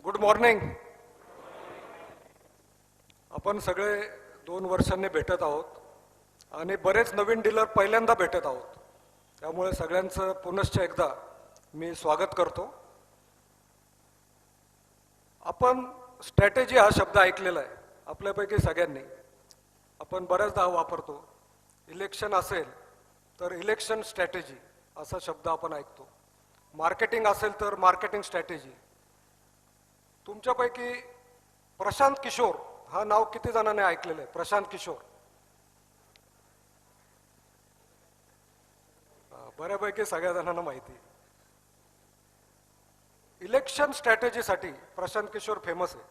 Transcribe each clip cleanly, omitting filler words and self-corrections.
Good morning. आपण सगळे 2 वर्षांनी भेटत आहोत आणि बरेच नवीन डीलर पहिल्यांदा भेटत आहोत. त्यामुळे सगळ्यांचं पुनश्च एकदा मी स्वागत करतो. आपण स्ट्रॅटेजी हा शब्द ऐकलेला आहे आपल्यापैकी सगळ्यांनी. आपण बऱ्याचदा वापरतो. इलेक्शन असेल तर इलेक्शन स्ट्रॅटेजी असा शब्द आपण ऐकतो. मार्केटिंग असेल तर मार्केटिंग स्ट्रॅटेजी. तुमच्यापैकी प्रशांत किशोर हा नाव किती जणांनी ऐकलेलं आहे? प्रशांत किशोर बऱ्यापैकी सगळ्या जणांना माहिती. इलेक्शन स्ट्रॅटेजीसाठी प्रशांत किशोर फेमस आहे.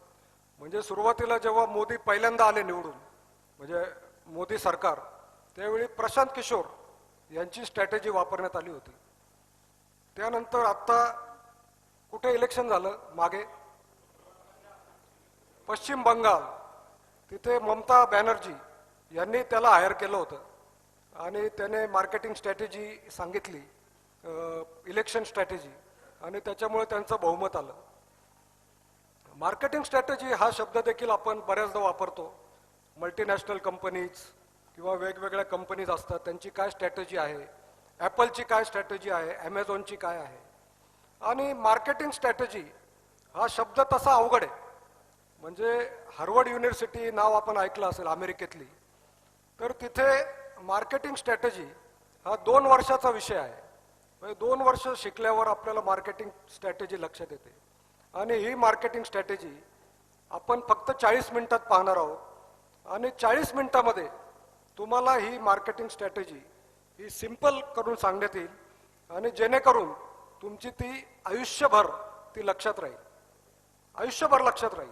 म्हणजे सुरुवातीला जेव्हा मोदी पहिल्यांदा आले निवडून, म्हणजे मोदी सरकार, त्यावेळी प्रशांत किशोर यांची स्ट्रॅटेजी वापरण्यात आली होती. त्यानंतर आत्ता कुठे इलेक्शन झालं मागे? पश्चिम बंगाल. तिथे ममता बॅनर्जी यांनी त्याला हायर केलं होतं आणि त्याने मार्केटिंग स्ट्रॅटेजी सांगितली, इलेक्शन स्ट्रॅटेजी, आणि त्याच्यामुळे त्यांचं बहुमत आलं. मार्केटिंग स्ट्रॅटेजी हा शब्द देखील आपण बऱ्याचदा वापरतो. मल्टीनॅशनल कंपनीज किंवा वेगवेगळ्या कंपनीज असतात, त्यांची काय स्ट्रॅटेजी आहे, ॲपलची काय स्ट्रॅटेजी आहे, ॲमेझॉनची काय आहे. आणि मार्केटिंग स्ट्रॅटेजी हा शब्द तसा अवघड आहे. म्हणजे हार्वर्ड युनिव्हर्सिटी नाव आपण ऐकलं असेल अमेरिकेतली, तर तिथे मार्केटिंग स्ट्रॅटेजी हा 2 वर्षाचा विषय आहे. म्हणजे 2 वर्ष शिकल्यावर आपल्याला मार्केटिंग स्ट्रॅटेजी लक्षात येते. आणि ही मार्केटिंग स्ट्रॅटेजी आपण फक्त 40 मिनिटात पाहणार आहोत. आणि 40 मिनिटामध्ये तुम्हाला ही मार्केटिंग स्ट्रॅटेजी ही सिंपल करून सांगण्यात येईल आणि जेणेकरून तुमची ती आयुष्यभर ती लक्षात राहील, आयुष्यभर लक्षात राहील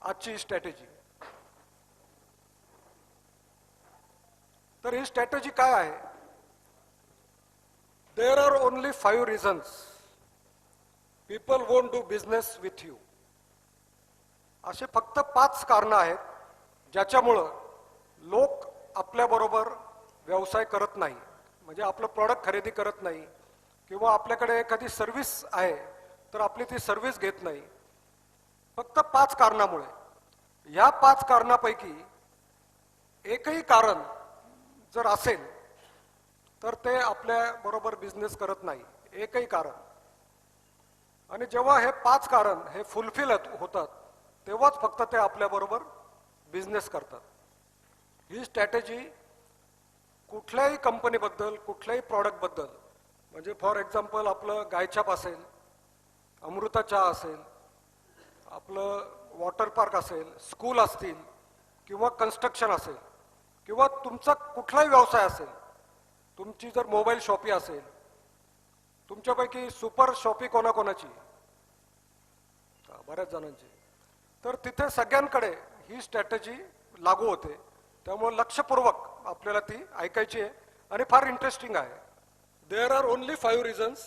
आजची स्ट्रॅटेजी. तर ही स्ट्रॅटेजी काय आहे? There are only 5 reasons people won't do business with you. असे फक्त 5 कारणं आहेत ज्याच्यामुळं लोक आपल्याबरोबर व्यवसाय करत नाही, म्हणजे आपलं प्रॉडक्ट खरेदी करत नाही, किंवा आपल्याकडे एखादी सर्व्हिस आहे तर आपली ती सर्व्हिस घेत नाही. फक्त 5 कारणामुळे. या 5 कारणापैकी एकही कारण जर असेल तर ते आपल्या बरोबर बिझनेस करत नाही, एकही कारण. आणि जेव्हा हे 5 कारण हे फुलफिल होतात तेव्हाच फक्त ते आपल्या बरोबर बिझनेस करतात. ही स्ट्रॅटेजी कुठल्याही कंपनीबद्दल, कुठल्याही प्रॉडक्टबद्दल, म्हणजे फॉर एक्झाम्पल आपलं गायछाप असेल, अमृता चहा असेल, आपलं वॉटर पार्क असेल, स्कूल असतील, किंवा कन्स्ट्रक्शन असेल, किंवा तुमचा कुठलाही व्यवसाय असेल, तुमची जर मोबाईल शॉपी असेल, तुमच्यापैकी सुपर शॉपी कोणाकोणाची? बऱ्याच जणांची. तर तिथे सगळ्यांकडे ही स्ट्रॅटेजी लागू होते. त्यामुळे लक्षपूर्वक आपल्याला ती ऐकायची आहे आणि फार इंटरेस्टिंग आहे. There are only 5 reasons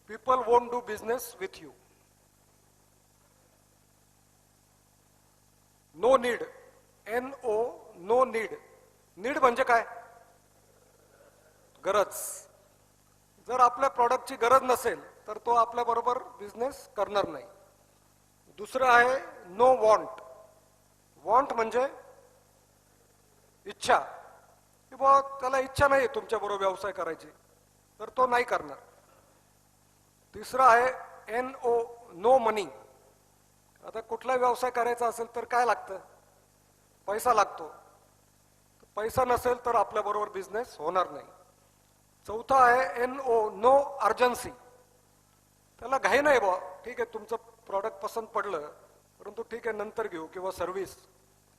people won't do business with you. No need. NO, no need. Need म्हणजे काय? गरज. जर आपल्या प्रॉडक्टची गरज नसेल तर तो आपल्या बरोबर बिझनेस करणार नाही. दुसरं आहे नो वॉन्ट. वॉन्ट म्हणजे इच्छा, की बुवा त्याला इच्छा नाही तुमच्या बरोबर व्यवसाय करायची, तर तो नाही करणार. तिसरं आहे NO, नो मनी. आता कुठला व्यवसाय करायचा असेल तर काय लागतं? पैसा लागतो. पैसा नसेल तर आपल्या बरोबर बिझनेस होणार नाही. चौथा आहे NO, नो अर्जन्सी. त्याला घाई नाही बुवा, ठीक आहे तुमचं प्रॉडक्ट पसंत पडलं, परंतु ठीक आहे नंतर घेऊ, किंवा सर्व्हिस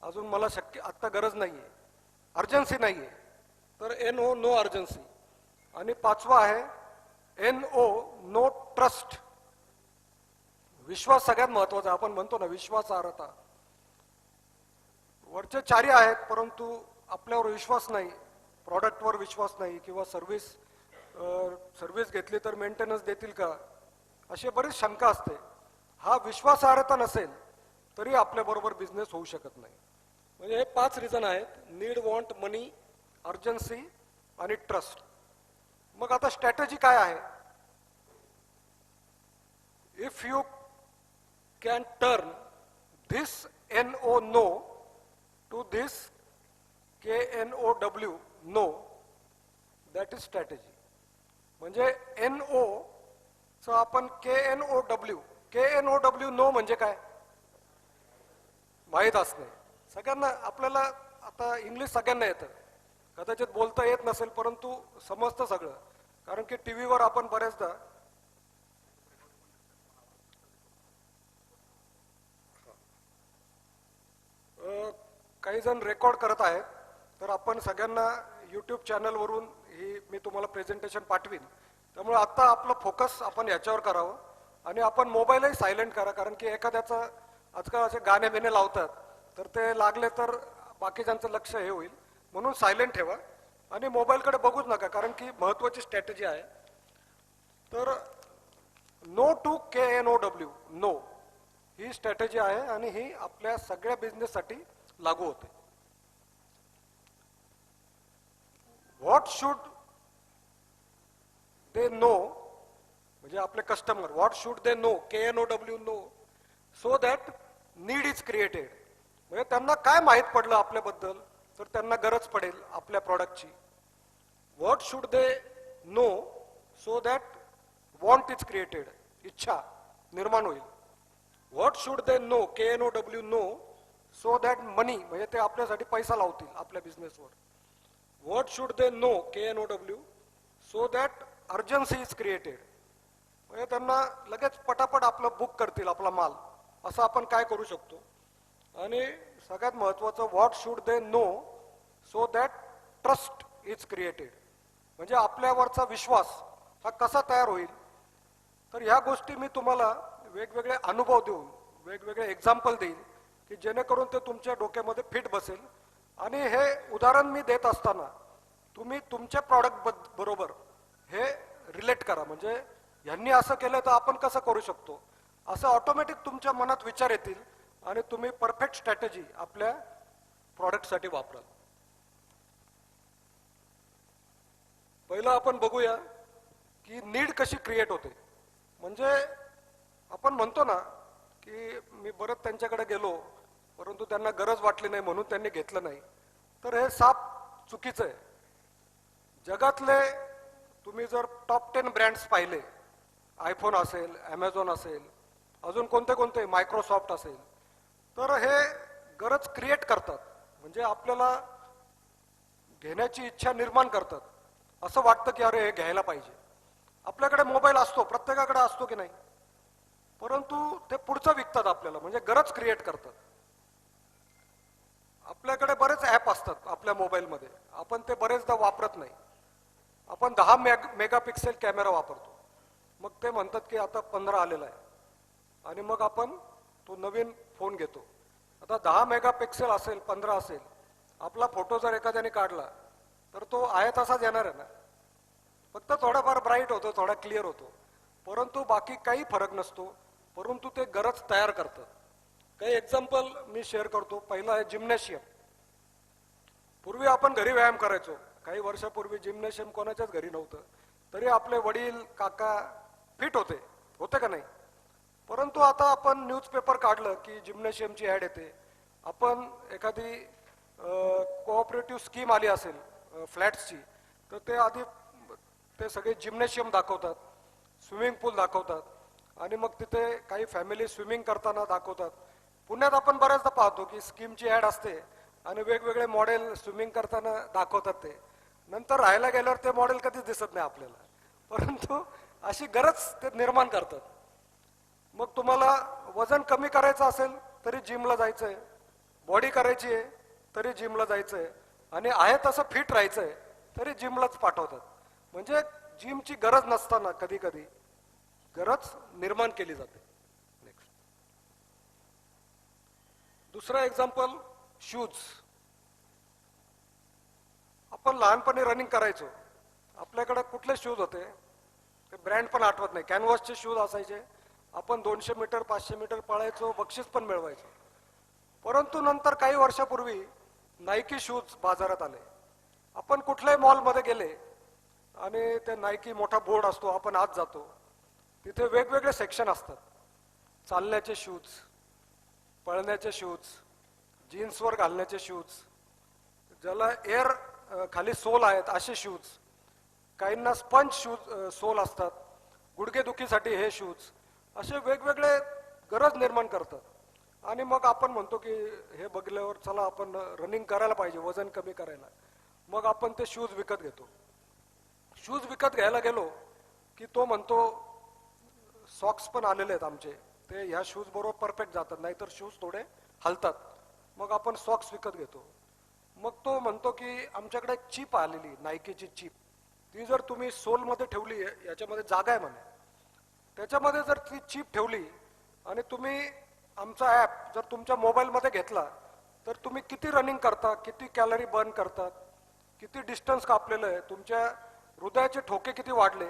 अजून मला शक्य आत्ता गरज नाही आहे, अर्जन्सी नाही आहे, तर NO, नो अर्जन्सी. आणि 5वा आहे NO, नो ट्रस्ट. विश्वास सगळ्यात महत्वाचा. आपण म्हणतो ना विश्वासार्हता. वरचे 4 आहेत परंतु आपल्यावर विश्वास नाही, प्रॉडक्टवर विश्वास नाही, किंवा सर्व्हिस घेतली तर मेंटेनन्स देतील का, अशी बरीच शंका असते. हा विश्वासार्हता नसेल तरी आपल्याबरोबर बिझनेस होऊ शकत नाही. म्हणजे हे 5 रिझन आहेत: नीड, वॉन्ट, मनी, अर्जन्सी आणि ट्रस्ट. मग आता स्ट्रॅटेजी काय आहे? If you can turn this NO no to this KNOW no, that is strategy. म्हणजे NO चं आपण KNOW नो म्हणजे काय माहीत असणे. सगळ्यांना आपल्याला आता इंग्लिश सगळ्यांना येतं, कदाचित बोलता येत नसेल परंतु समजतं सगळं, कारण की टीव्हीवर आपण बऱ्याचदा काही जण रेकॉर्ड करत आहेत, तर आपण सगळ्यांना यूट्यूब चॅनलवरून ही मी तुम्हाला प्रेझेंटेशन पाठवीन. त्यामुळे आता आपलं फोकस आपण याच्यावर करावं आणि आपण मोबाईलही सायलेंट करा, कारण की एखाद्याचा आजकाल असे गाणे बिणे लावतात तर ते लागले तर बाकीच्यांचं लक्ष हे होईल, म्हणून सायलेंट ठेवा आणि मोबाईलकडे बघूच नका, कारण की महत्त्वाची स्ट्रॅटेजी आहे. तर नो टू KNOW नो ही स्ट्रॅटेजी आहे आणि ही आपल्या सगळ्या बिझनेससाठी लागू होते. व्हॉट शुड दे नो, म्हणजे आपले customer what should they know KNOW know, so that need is created. म्हणजे त्यांना काय माहीत पडलं आपल्याबद्दल तर त्यांना गरज पडेल आपल्या प्रॉडक्टची. What should they know so that want is created, इच्छा निर्माण होईल. What should they know KNOW know so that money, म्हणजे ते आपल्यासाठी पैसा लावतील आपल्या बिझनेसवर. What should they know KNOW so that urgency is created, म्हणजे त्यांना लगेच पटापट आपलं बुक करतील आपला माल. असं आपण काय करू शकतो. आणि सगळ्यात महत्त्वाचं what should they know so that trust is created, म्हणजे आपल्यावरचा विश्वास हा कसा तयार होईल. तर ह्या गोष्टी मी तुम्हाला वेगवेगळे अनुभव देऊन वेगवेगळे एक्झाम्पल देईन की जेणेकरून ते तुमच्या डोक्यामध्ये फिट बसेल. आणि हे उदाहरण मी देत असताना तुम्ही तुमच्या प्रॉडक्ट बरोबर हे रिलेट करा, म्हणजे ह्यांनी असं केलं तर आपण कसं करू शकतो, असं ऑटोमॅटिक तुमच्या मनात विचार येतील आणि तुम्ही परफेक्ट स्ट्रॅटेजी आपल्या प्रॉडक्टसाठी वापराल. पहिलं आपण बघूया की नीड कशी क्रिएट होते. म्हणजे आपण म्हणतो ना की मी बरंच त्यांच्याकडे गेलो परंतु त्यांना गरज वाटली नाही म्हणून त्यांनी घेतलं नाही, तर हे साप चुकीचं आहे. जगातले तुम्ही जर टॉप 10 ब्रँड्स पाहिले, आयफोन असेल, ॲमेझॉन असेल, अजून कोणते कोणते, मायक्रोसॉफ्ट असेल, तर हे गरज क्रिएट करतात, म्हणजे आपल्याला घेण्याची इच्छा निर्माण करतात. असं वाटतं की अरे हे घ्यायला पाहिजे. आपल्याकडे मोबाईल असतो, प्रत्येकाकडे असतो की नाही, परंतु ते पुढचं विकतात आपल्याला, म्हणजे गरज क्रिएट करतात. आपल्याकडे बरेच ॲप असतात आपल्या मोबाईलमध्ये, आपण ते बरेचदा वापरत नाही. आपण 10 मेगापिक्सेल कॅमेरा वापरतो, मग ते म्हणतात की आता 15 आलेला आहे आणि मग आपण तो नवीन फोन घेतो. आता 10 मेगापिक्सेल असेल 15 असेल, आपला फोटो जर एखाद्याने काढला तर तो आहे तसाच येणार आहे ना, फक्त थोडाफार ब्राईट होतो, थोडा क्लिअर होतो, परंतु बाकी काही फरक नसतो. परंतु ते गरज तयार करतात. काही एक्झाम्पल मी शेअर करतो. पहिला आहे जिम्नॅशियम. पूर्वी आपण घरी व्यायाम करायचो, काही वर्षापूर्वी जिम्नॅशियम कोणाच्याच घरी नव्हतं, तरी आपले वडील काका फिट होते, होते का नाही. परंतु आता आपण न्यूजपेपर काढलं की जिम्नॅशियमची ॲड येते. आपण एखादी कोऑपरेटिव्ह स्कीम आली असेल फ्लॅट्सची, तर ते आधी ते सगळे जिम्नॅशियम दाखवतात, स्विमिंग पूल दाखवतात आणि मग तिथे काही फॅमिली स्विमिंग करताना दाखवतात. पुण्यात आपण बऱ्याचदा पाहतो की स्कीमची ॲड असते आणि वेगवेगळे मॉडेल स्विमिंग करताना दाखवतात. ते नंतर राहायला गेल्यावर ते मॉडेल कधीच दिसत नाही आपल्याला, परंतु अशी गरज ते निर्माण करतात. मग तुम्हाला वजन कमी करायचं असेल तरी जिमला जायचं आहे, बॉडी करायची आहे तरी जिमला जायचं आहे, आणि आहे तसं फिट राहायचं आहे तरी जिमलाच पाठवतात. म्हणजे जिमची गरज नसताना कधी कधी गरज निर्माण केली जाते. नेक्स्ट, दुसरा एक्झाम्पल शूज. आपण लहानपणी रनिंग करायचो, आपल्याकडे कुठले शूज होते ते ब्रँड पण आठवत नाही, कॅनव्हासचे शूज असायचे. आपण 200 मीटर 500 मीटर पळायचो, बक्षीस पण मिळवायचो. परंतु नंतर काही वर्षापूर्वी नायकी शूज बाजारात आले. आपण कुठल्याही मॉलमध्ये गेले आणि ते नायकी मोठा बोर्ड असतो, आपण आत जातो, तिथे वेगवेगळे सेक्शन असतात. चालण्याचे शूज, पळण्याचे शूज, जीन्सवर घालण्याचे शूज, ज्याला एअर खाली सोल आहेत असे शूज, काहींना स्पंज शूज सोल असतात, गुडघेदुखीसाठी हे शूज, असे वेगवेगळे गरज निर्माण करतात. आणि मग आपण म्हणतो की हे बघल्यावर चला आपण रनिंग करायला पाहिजे, वजन कमी करायला. मग आपण ते शूज विकत घेतो. शूज विकत घ्यायला गेलो की तो म्हणतो सॉक्स पण आलेले आहेत आमचे, ते ह्या शूज बरोबर परफेक्ट जातात, नाहीतर शूज थोडे हलतात. मग आपण सॉक्स विकत घेतो. मग तो म्हणतो की आमच्याकडे एक चिप आलेली, नायकीची चिप, ती जर तुम्ही सोलमध्ये ठेवली, याच्यामध्ये जागा आहे म्हणे, त्याच्यामध्ये जर ती चिप ठेवली आणि तुम्ही आमचा ॲप जर तुमच्या मोबाईलमध्ये घेतला तर तुम्ही किती रनिंग करता, किती कॅलरी बर्न करतात, किती डिस्टन्स कापलेलं आहे, तुमच्या हृदयाचे ठोके किती वाढले,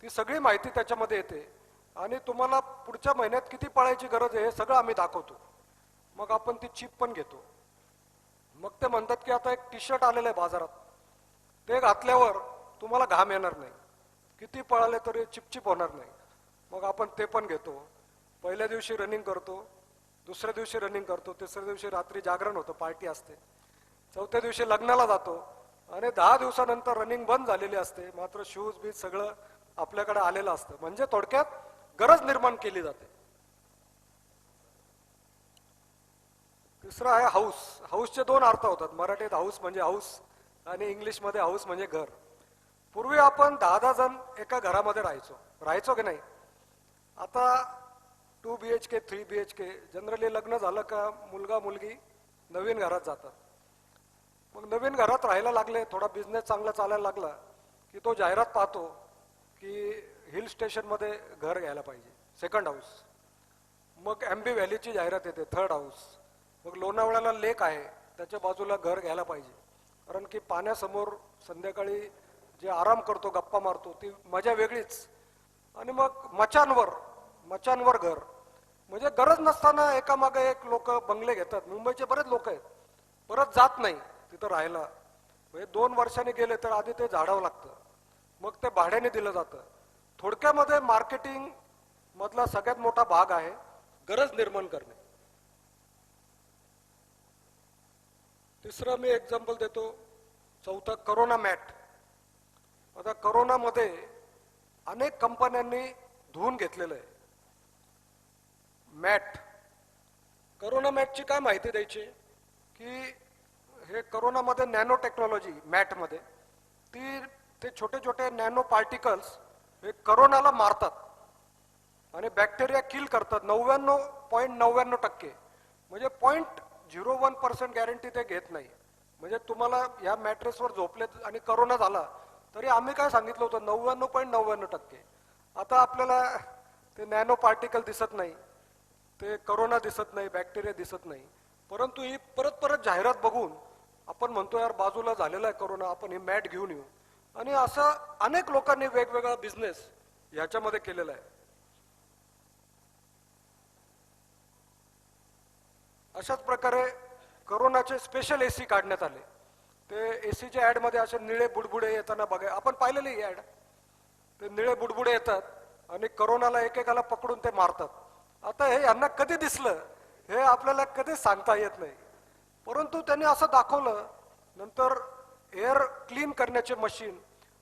ती सगळी माहिती त्याच्यामध्ये येते. आणि तुम्हाला पुढच्या महिन्यात किती पळायची गरज आहे हे सगळं आम्ही दाखवतो. मग आपण ती चिप पण घेतो. मग ते म्हणतात की आता एक टी शर्ट आलेलं आहे बाजारात, ते घातल्यावर तुम्हाला घाम येणार नाही, किती पळाले तरी चिपचिप होणार नाही. मग आपण ते पण घेतो. पहिल्या दिवशी रनिंग करतो, दुसऱ्या दिवशी रनिंग करतो, तिसऱ्या दिवशी रात्री जागरण होतं, पार्टी असते, चौथ्या दिवशी लग्नाला जातो आणि 10 दिवसानंतर रनिंग बंद झालेली असते, मात्र शूज बीज सगळं आपल्याकडे आलेलं असतं. म्हणजे थोडक्यात गरज निर्माण केली जाते. तिसरं आहे हाऊस. हाऊसचे दोन अर्थ होतात. मराठीत हाऊस म्हणजे हाऊस आणि इंग्लिशमध्ये हाऊस म्हणजे घर. पूर्वी आपण 10-10 जण एका घरामध्ये राहायचो की नाही. आता 2 BHK 3 BHK जनरली लग्न झालं का मुलगा मुलगी नवीन घरात जातात. मग नवीन घरात राहायला लागले, थोडा बिझनेस चांगला चालायला लागला की तो जाहिरात पाहतो की हिल स्टेशनमध्ये घर घ्यायला पाहिजे, सेकंड हाऊस. मग MB व्हॅलीची जाहिरात येते, थर्ड हाऊस. मग लोणावळ्याला लेक आहे, त्याच्या बाजूला घर घ्यायला पाहिजे, कारण की पाण्यासमोर संध्याकाळी जे आराम करतो, गप्पा मारतो, ती मजा वेगळीच. आणि मग मचानवर घर. म्हणजे गरज नसताना एकामागे एक लोक बंगले घेतात. मुंबईचे बरेच लोक आहेत, परत जात नाही तिथं राहायला. म्हणजे 2 वर्षांनी गेले तर आधी ते झाडावं लागतं, मग ते भाड्याने दिलं जातं. थोडक्यामध्ये मार्केटिंग मधला सगळ्यात मोठा भाग आहे गरज निर्माण करणे. तिसरं मी एक्झाम्पल देतो, चौथं करोना मॅट. आता करोनामध्ये अनेक कंपन्यांनी धुवून घेतलेलं आहे मॅट. करोना मॅटची काय माहिती द्यायची की हे करोनामध्ये नॅनो टेक्नॉलॉजी मॅटमध्ये, ते छोटे छोटे नॅनो पार्टिकल्स हे करोनाला मारतात आणि बॅक्टेरिया किल करतात 99.99%. म्हणजे 0.01% गॅरंटी ते घेत नाही. म्हणजे तुम्हाला या मॅट्रेसवर झोपले आणि करोना झाला तरी आम्ही काय सांगितलं होतं 99.99%. आता आपल्याला ते नॅनो पार्टिकल दिसत नाही, ते करोना दिसत नाही, बॅक्टेरिया दिसत नाही, परंतु ही परत जाहिरात बघून आपण म्हणतो यार बाजूला झालेला आहे करोना, आपण ही मॅट घेऊन येऊ. आणि असं अनेक लोकांनी वेगवेगळा बिझनेस ह्याच्यामध्ये केलेला आहे. अशाच प्रकारे करोनाचे स्पेशल AC काढण्यात आले. ते ACच्या ॲडमध्ये असे निळे बुडबुडे येताना बघा, आपण पाहिलेली ही ॲड. ते निळे बुडबुडे येतात आणि करोनाला एकेकाला पकडून ते मारतात. आता हे यांना कधी दिसलं हे आपल्याला कधी सांगता येत नाही, परंतु त्यांनी असं दाखवलं. नंतर एअर क्लीन करण्याचे मशीन,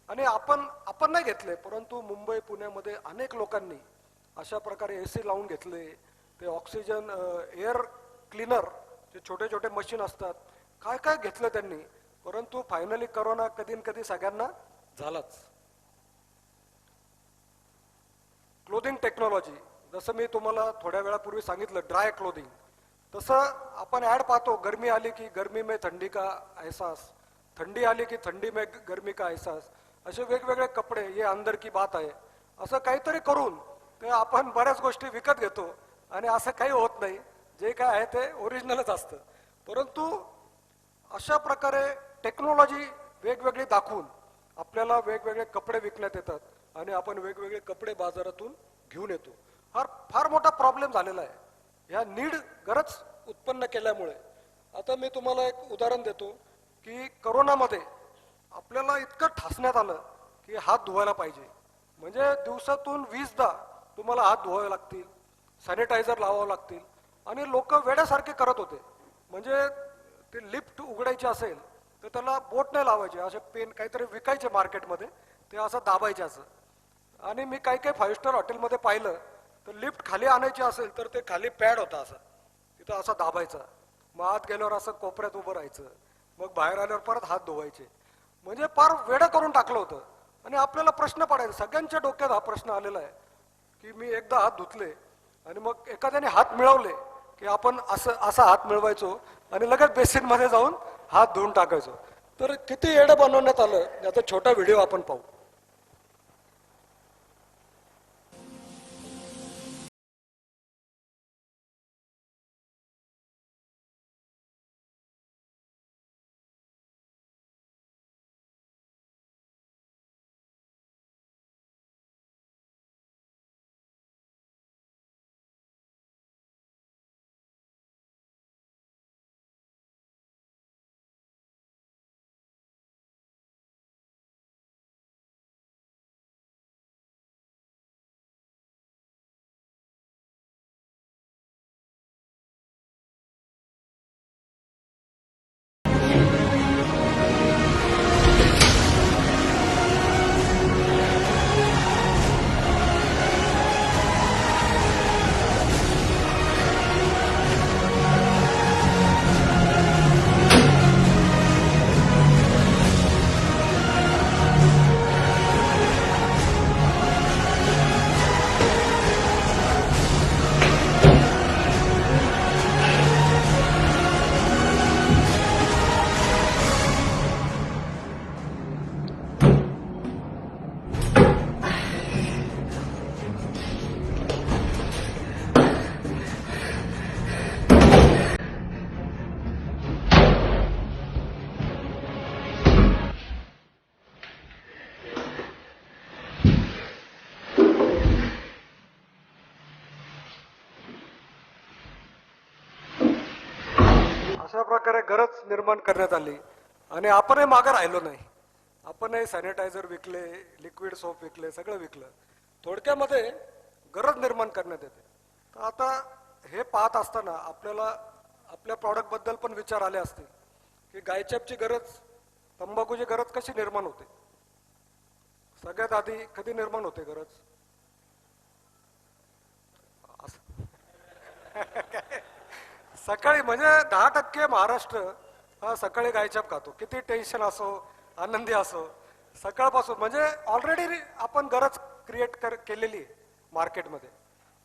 आणि आपण नाही घेतले, परंतु मुंबई पुण्यामध्ये अनेक लोकांनी अशा प्रकारे AC लावून घेतले. ते ऑक्सिजन एअर क्लीनर जे छोटे छोटे मशीन असतात, काय काय घेतलं त्यांनी, परंतु फायनली करोना कधी न कधी सगळ्यांना झालाच. क्लोथिंग टेक्नॉलॉजी, जसं मी तुम्हाला थोड्या वेळापूर्वी सांगितलं ड्राय क्लोथिंग, तसं आपण ॲड पाहतो. गर्मी आली की गर्मी में ठंडी का एहसास, थंडी आली की थंडी में गर्मी का एहसास, असे वेगवेगळे कपडे, ये अंदर की बात आहे, असं काहीतरी करून ते आपण बऱ्याच गोष्टी विकत घेतो. आणि असं काही होत नाही, जे काय आहे ते ओरिजिनलच असतं. परंतु अशा प्रकारे टेक्नॉलॉजी वेगवेगळी दाखवून आपल्याला वेगवेगळे कपडे विकण्यात येतात आणि आपण वेगवेगळे कपडे बाजारातून घेऊन येतो. फार मोठा प्रॉब्लेम झालेला आहे ह्या गरज उत्पन्न केल्यामुळे. आता मी तुम्हाला एक उदाहरण देतो की करोनामध्ये आपल्याला इतकं ठासण्यात आलं की हात धुवायला पाहिजे, म्हणजे दिवसातून 20दा तुम्हाला हात धुवावे लागतील. सॅनिटायझर लावावं लागतील आणि लोक वेड्यासारखे करत होते. म्हणजे ते लिफ्ट उघडायची असेल तर त्याला बोट नाही लावायचे, असे पेन काहीतरी विकायचे मार्केटमध्ये, ते असं दाबायचे असं. आणि मी काही काही 5 स्टार हॉटेलमध्ये पाहिलं तर लिफ्ट खाली आणायची असेल तर ते खाली पॅड होता असं, तिथं असं दाबायचा, मग आत गेल्यावर असं कोपऱ्यात उभं राहायचं, मग बाहेर आल्यावर परत हात धुवायचे. म्हणजे फार वेडं करून टाकलं होतं. आणि आपल्याला प्रश्न पडायचा, सगळ्यांच्या डोक्यात हा प्रश्न आलेला आहे की मी एकदा हात धुतले आणि मग एखाद्याने हात मिळवले की आपण असं असा हात मिळवायचो आणि लगेच बेसिनमध्ये जाऊन हात धुवून टाकायचो. तर किती येडं बनवण्यात आलं याचा छोटा व्हिडिओ आपण पाहू. अशा प्रकारे गरज निर्माण करण्यात आली आणि आपणही मागे राहिलो नाही. आपणही सॅनिटायझर विकले, लिक्विड सोप विकले, सगळं विकलं. थोडक्यामध्ये गरज निर्माण करण्यात येते. तर आता हे पाहत असताना आपल्याला आपल्या प्रॉडक्ट बद्दल पण विचार आले असतील की गायचॅपची गरज, तंबाखूची गरज कशी निर्माण होते. सगळ्यात आधी कधी निर्माण होते गरज? सकाळी. म्हणजे 10% महाराष्ट्र हा सकाळी गायछाप खातो, किती टेन्शन असो, आनंदी असो, सकाळपासून. म्हणजे ऑलरेडी आपण गरज क्रिएट केलेली आहे मार्केटमध्ये.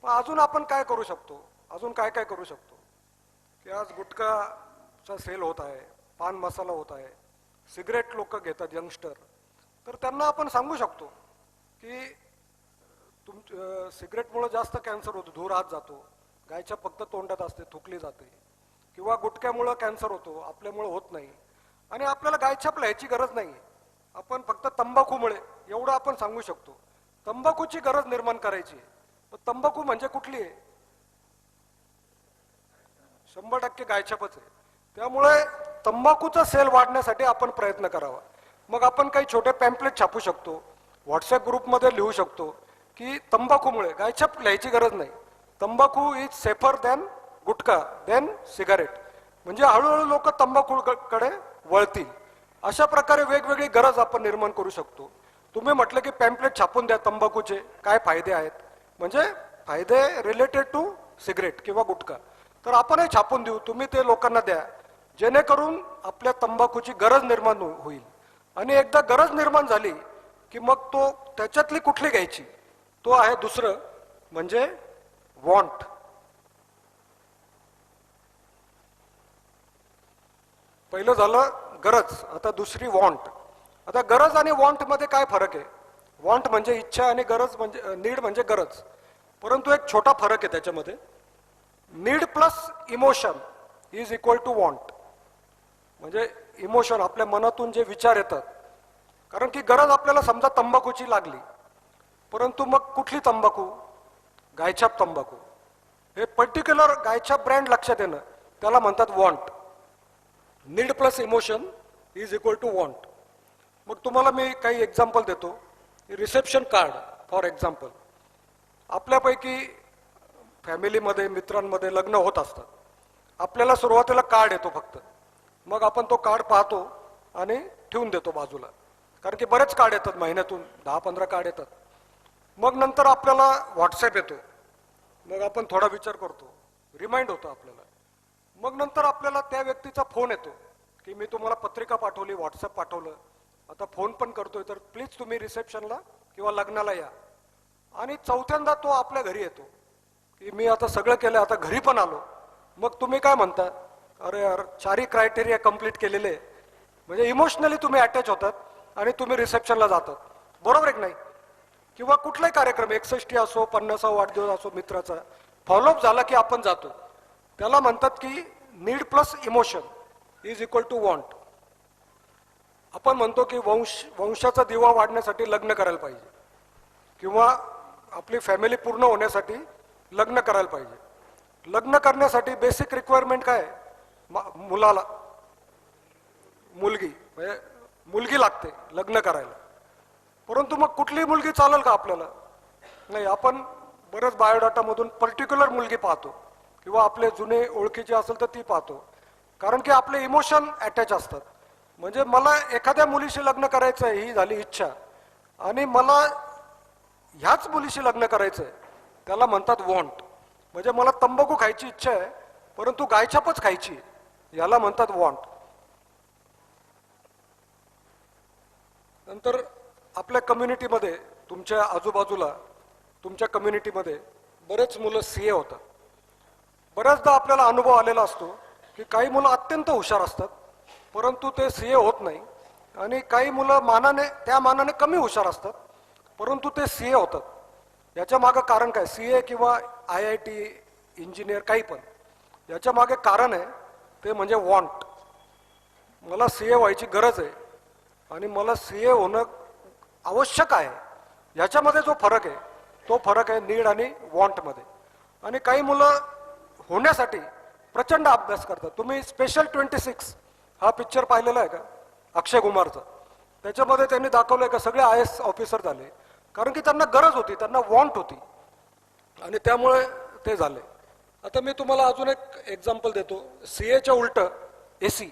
पण अजून आपण काय करू शकतो, अजून काय काय करू शकतो की आज गुटखाचा सेल होत आहे, पान मसाला होत आहे, सिगरेट लोक घेतात यंगस्टर. तर त्यांना आपण सांगू शकतो की सिगरेटमुळे जास्त कॅन्सर होतो, धूर आत जातो, गायच्या फक्त तोंडात असते, थुकली जाते. किंवा गुटख्यामुळं कॅन्सर होतो, आपल्यामुळं होत नाही. आणि आपल्याला गायछाप लिहायची गरज नाही, आपण फक्त तंबाखूमुळे एवढं आपण सांगू शकतो. तंबाखूची गरज निर्माण करायची. तंबाखू म्हणजे कुठली आहे? 100% गायछापच आहे. त्यामुळे तंबाखूचा सेल वाढण्यासाठी आपण प्रयत्न करावा. मग आपण काही छोटे पॅम्पलेट छापू शकतो, व्हॉट्सअप ग्रुपमध्ये लिहू शकतो की तंबाखूमुळे गायछाप लिहायची गरज नाही, तंबाखू is safer than gutkha than cigarette. म्हणजे हळूहळू लोक तंबाखूकडे वळतील. अशा प्रकारे वेगवेगळी गरज आपण निर्माण करू शकतो. तुम्ही म्हटलं की पॅम्पलेट छापून द्या तंबाखूचे काय फायदे आहेत, म्हणजे फायदे रिलेटेड टू सिगरेट किंवा गुटखा, तर आपणही छापून देऊ, तुम्ही ते लोकांना द्या, जेणेकरून आपल्या तंबाखूची गरज निर्माण होईल. आणि एकदा गरज निर्माण झाली की मग तो त्याच्यातली कुठली घ्यायची, तो आहे दुसरं, म्हणजे वॉन्ट. पहिलं झालं गरज, आता दुसरी वॉन्ट. आता गरज आणि वॉन्ट मध्ये काय फरक आहे? वॉन्ट म्हणजे इच्छा आणि गरज म्हणजे नीड म्हणजे गरज. परंतु एक छोटा फरक आहे त्याच्यामध्ये. Need plus emotion is equal to want. म्हणजे इमोशन, आपल्या मनातून जे विचार येतात. कारण की गरज आपल्याला समजा तंबाखूची लागली, परंतु मग कुठली तंबाखू? गायछाप तंबाखू. हे पर्टिक्युलर गायछाप ब्रँड लक्षात येणं, त्याला म्हणतात want. Need plus emotion is equal to want. मग तुम्हाला मी काही एक्झाम्पल देतो. Reception card for example. आपल्यापैकी फॅमिलीमध्ये मित्रांमध्ये लग्न होत असतात. आपल्याला सुरुवातीला कार्ड येतो फक्त, मग आपण तो कार्ड पाहतो आणि ठेवून देतो बाजूला, कारण की बरेच कार्ड येतात, महिन्यातून 10-15 कार्ड येतात. मग नंतर आपल्याला व्हॉट्सॲप येतो, मग आपण थोडा विचार करतो, रिमाइंड होतं आपल्याला. मग नंतर आपल्याला त्या व्यक्तीचा फोन येतो की मी तुम्हाला पत्रिका पाठवली, व्हॉट्सॲप पाठवलं, आता फोन पण करतोय, तर प्लीज तुम्ही रिसेप्शनला किंवा लग्नाला या. आणि चौथ्यांदा तो आपल्या घरी येतो की मी आता सगळं केलं, आता घरी पण आलो. मग तुम्ही काय म्हणता, अरे यार 4ही क्रायटेरिया कंप्लीट केलेले, म्हणजे इमोशनली तुम्ही अटॅच होतात आणि तुम्ही रिसेप्शनला जातात, बरोबर आहे की नाही? किंवा कुठलाही कार्यक्रम, 61 असो, 50वा वाढदिवस असो मित्राचा, फॉलोअप झाला की आपण जातो. त्याला म्हणतात की need plus emotion is equal to want. आपण म्हणतो की वंशाचा दिवा वाढण्यासाठी लग्न करायला पाहिजे, किंवा आपली फॅमिली पूर्ण होण्यासाठी लग्न करायला पाहिजे. लग्न करण्यासाठी बेसिक रिक्वायरमेंट काय आहे? मुलाला मुलगी, म्हणजे मुलगी लागते लग्न करायला. परंतु मग कुठली मुलगी चालेल का आपल्याला? नाही, आपण बरेच बायोडाटामधून पर्टिक्युलर मुलगी पाहतो, किंवा आपले जुने ओळखीचे असेल तर ती पाहतो, कारण की आपले इमोशन अटॅच असतात. म्हणजे मला एखाद्या मुलीशी लग्न करायचं आहे, ही झाली इच्छा, आणि मला ह्याच मुलीशी लग्न करायचं आहे, त्याला म्हणतात वॉन्ट. म्हणजे मला तंबाखू खायची इच्छा आहे, परंतु गायछापच खायची, याला म्हणतात वॉन्ट. नंतर आपल्या कम्युनिटीमध्ये, तुमच्या आजूबाजूला, तुमच्या कम्युनिटीमध्ये बरेच मुलं सीए होतात. बऱ्याचदा आपल्याला अनुभव आलेला असतो की काही मुलं अत्यंत हुशार असतात, परंतु ते सीए होत नाही, आणि काही मुलं त्या मानाने कमी हुशार असतात, परंतु ते सीए होतात. याच्या मागे कारण काय? सीए किंवा IIT इंजिनियर काही पण, याच्या मागे कारण आहे ते म्हणजे वॉन्ट. मला सीए व्हायची गरज आहे आणि मला सीए होणं आवश्यक आहे, याच्यामध्ये जो फरक आहे तो फरक आहे नीड आणि वॉन्टमध्ये. आणि काही मुलं होण्यासाठी प्रचंड अभ्यास करतात. तुम्ही स्पेशल 26 हा पिक्चर पाहिलेला आहे का, अक्षय कुमारचा? त्याच्यामध्ये त्यांनी दाखवलंय का सगळे IAS ऑफिसर झाले, कारण की त्यांना गरज होती, त्यांना वॉन्ट होती, आणि त्यामुळे ते झाले. आता मी तुम्हाला अजून एक एक्झाम्पल देतो. सीएच्या उलट AC.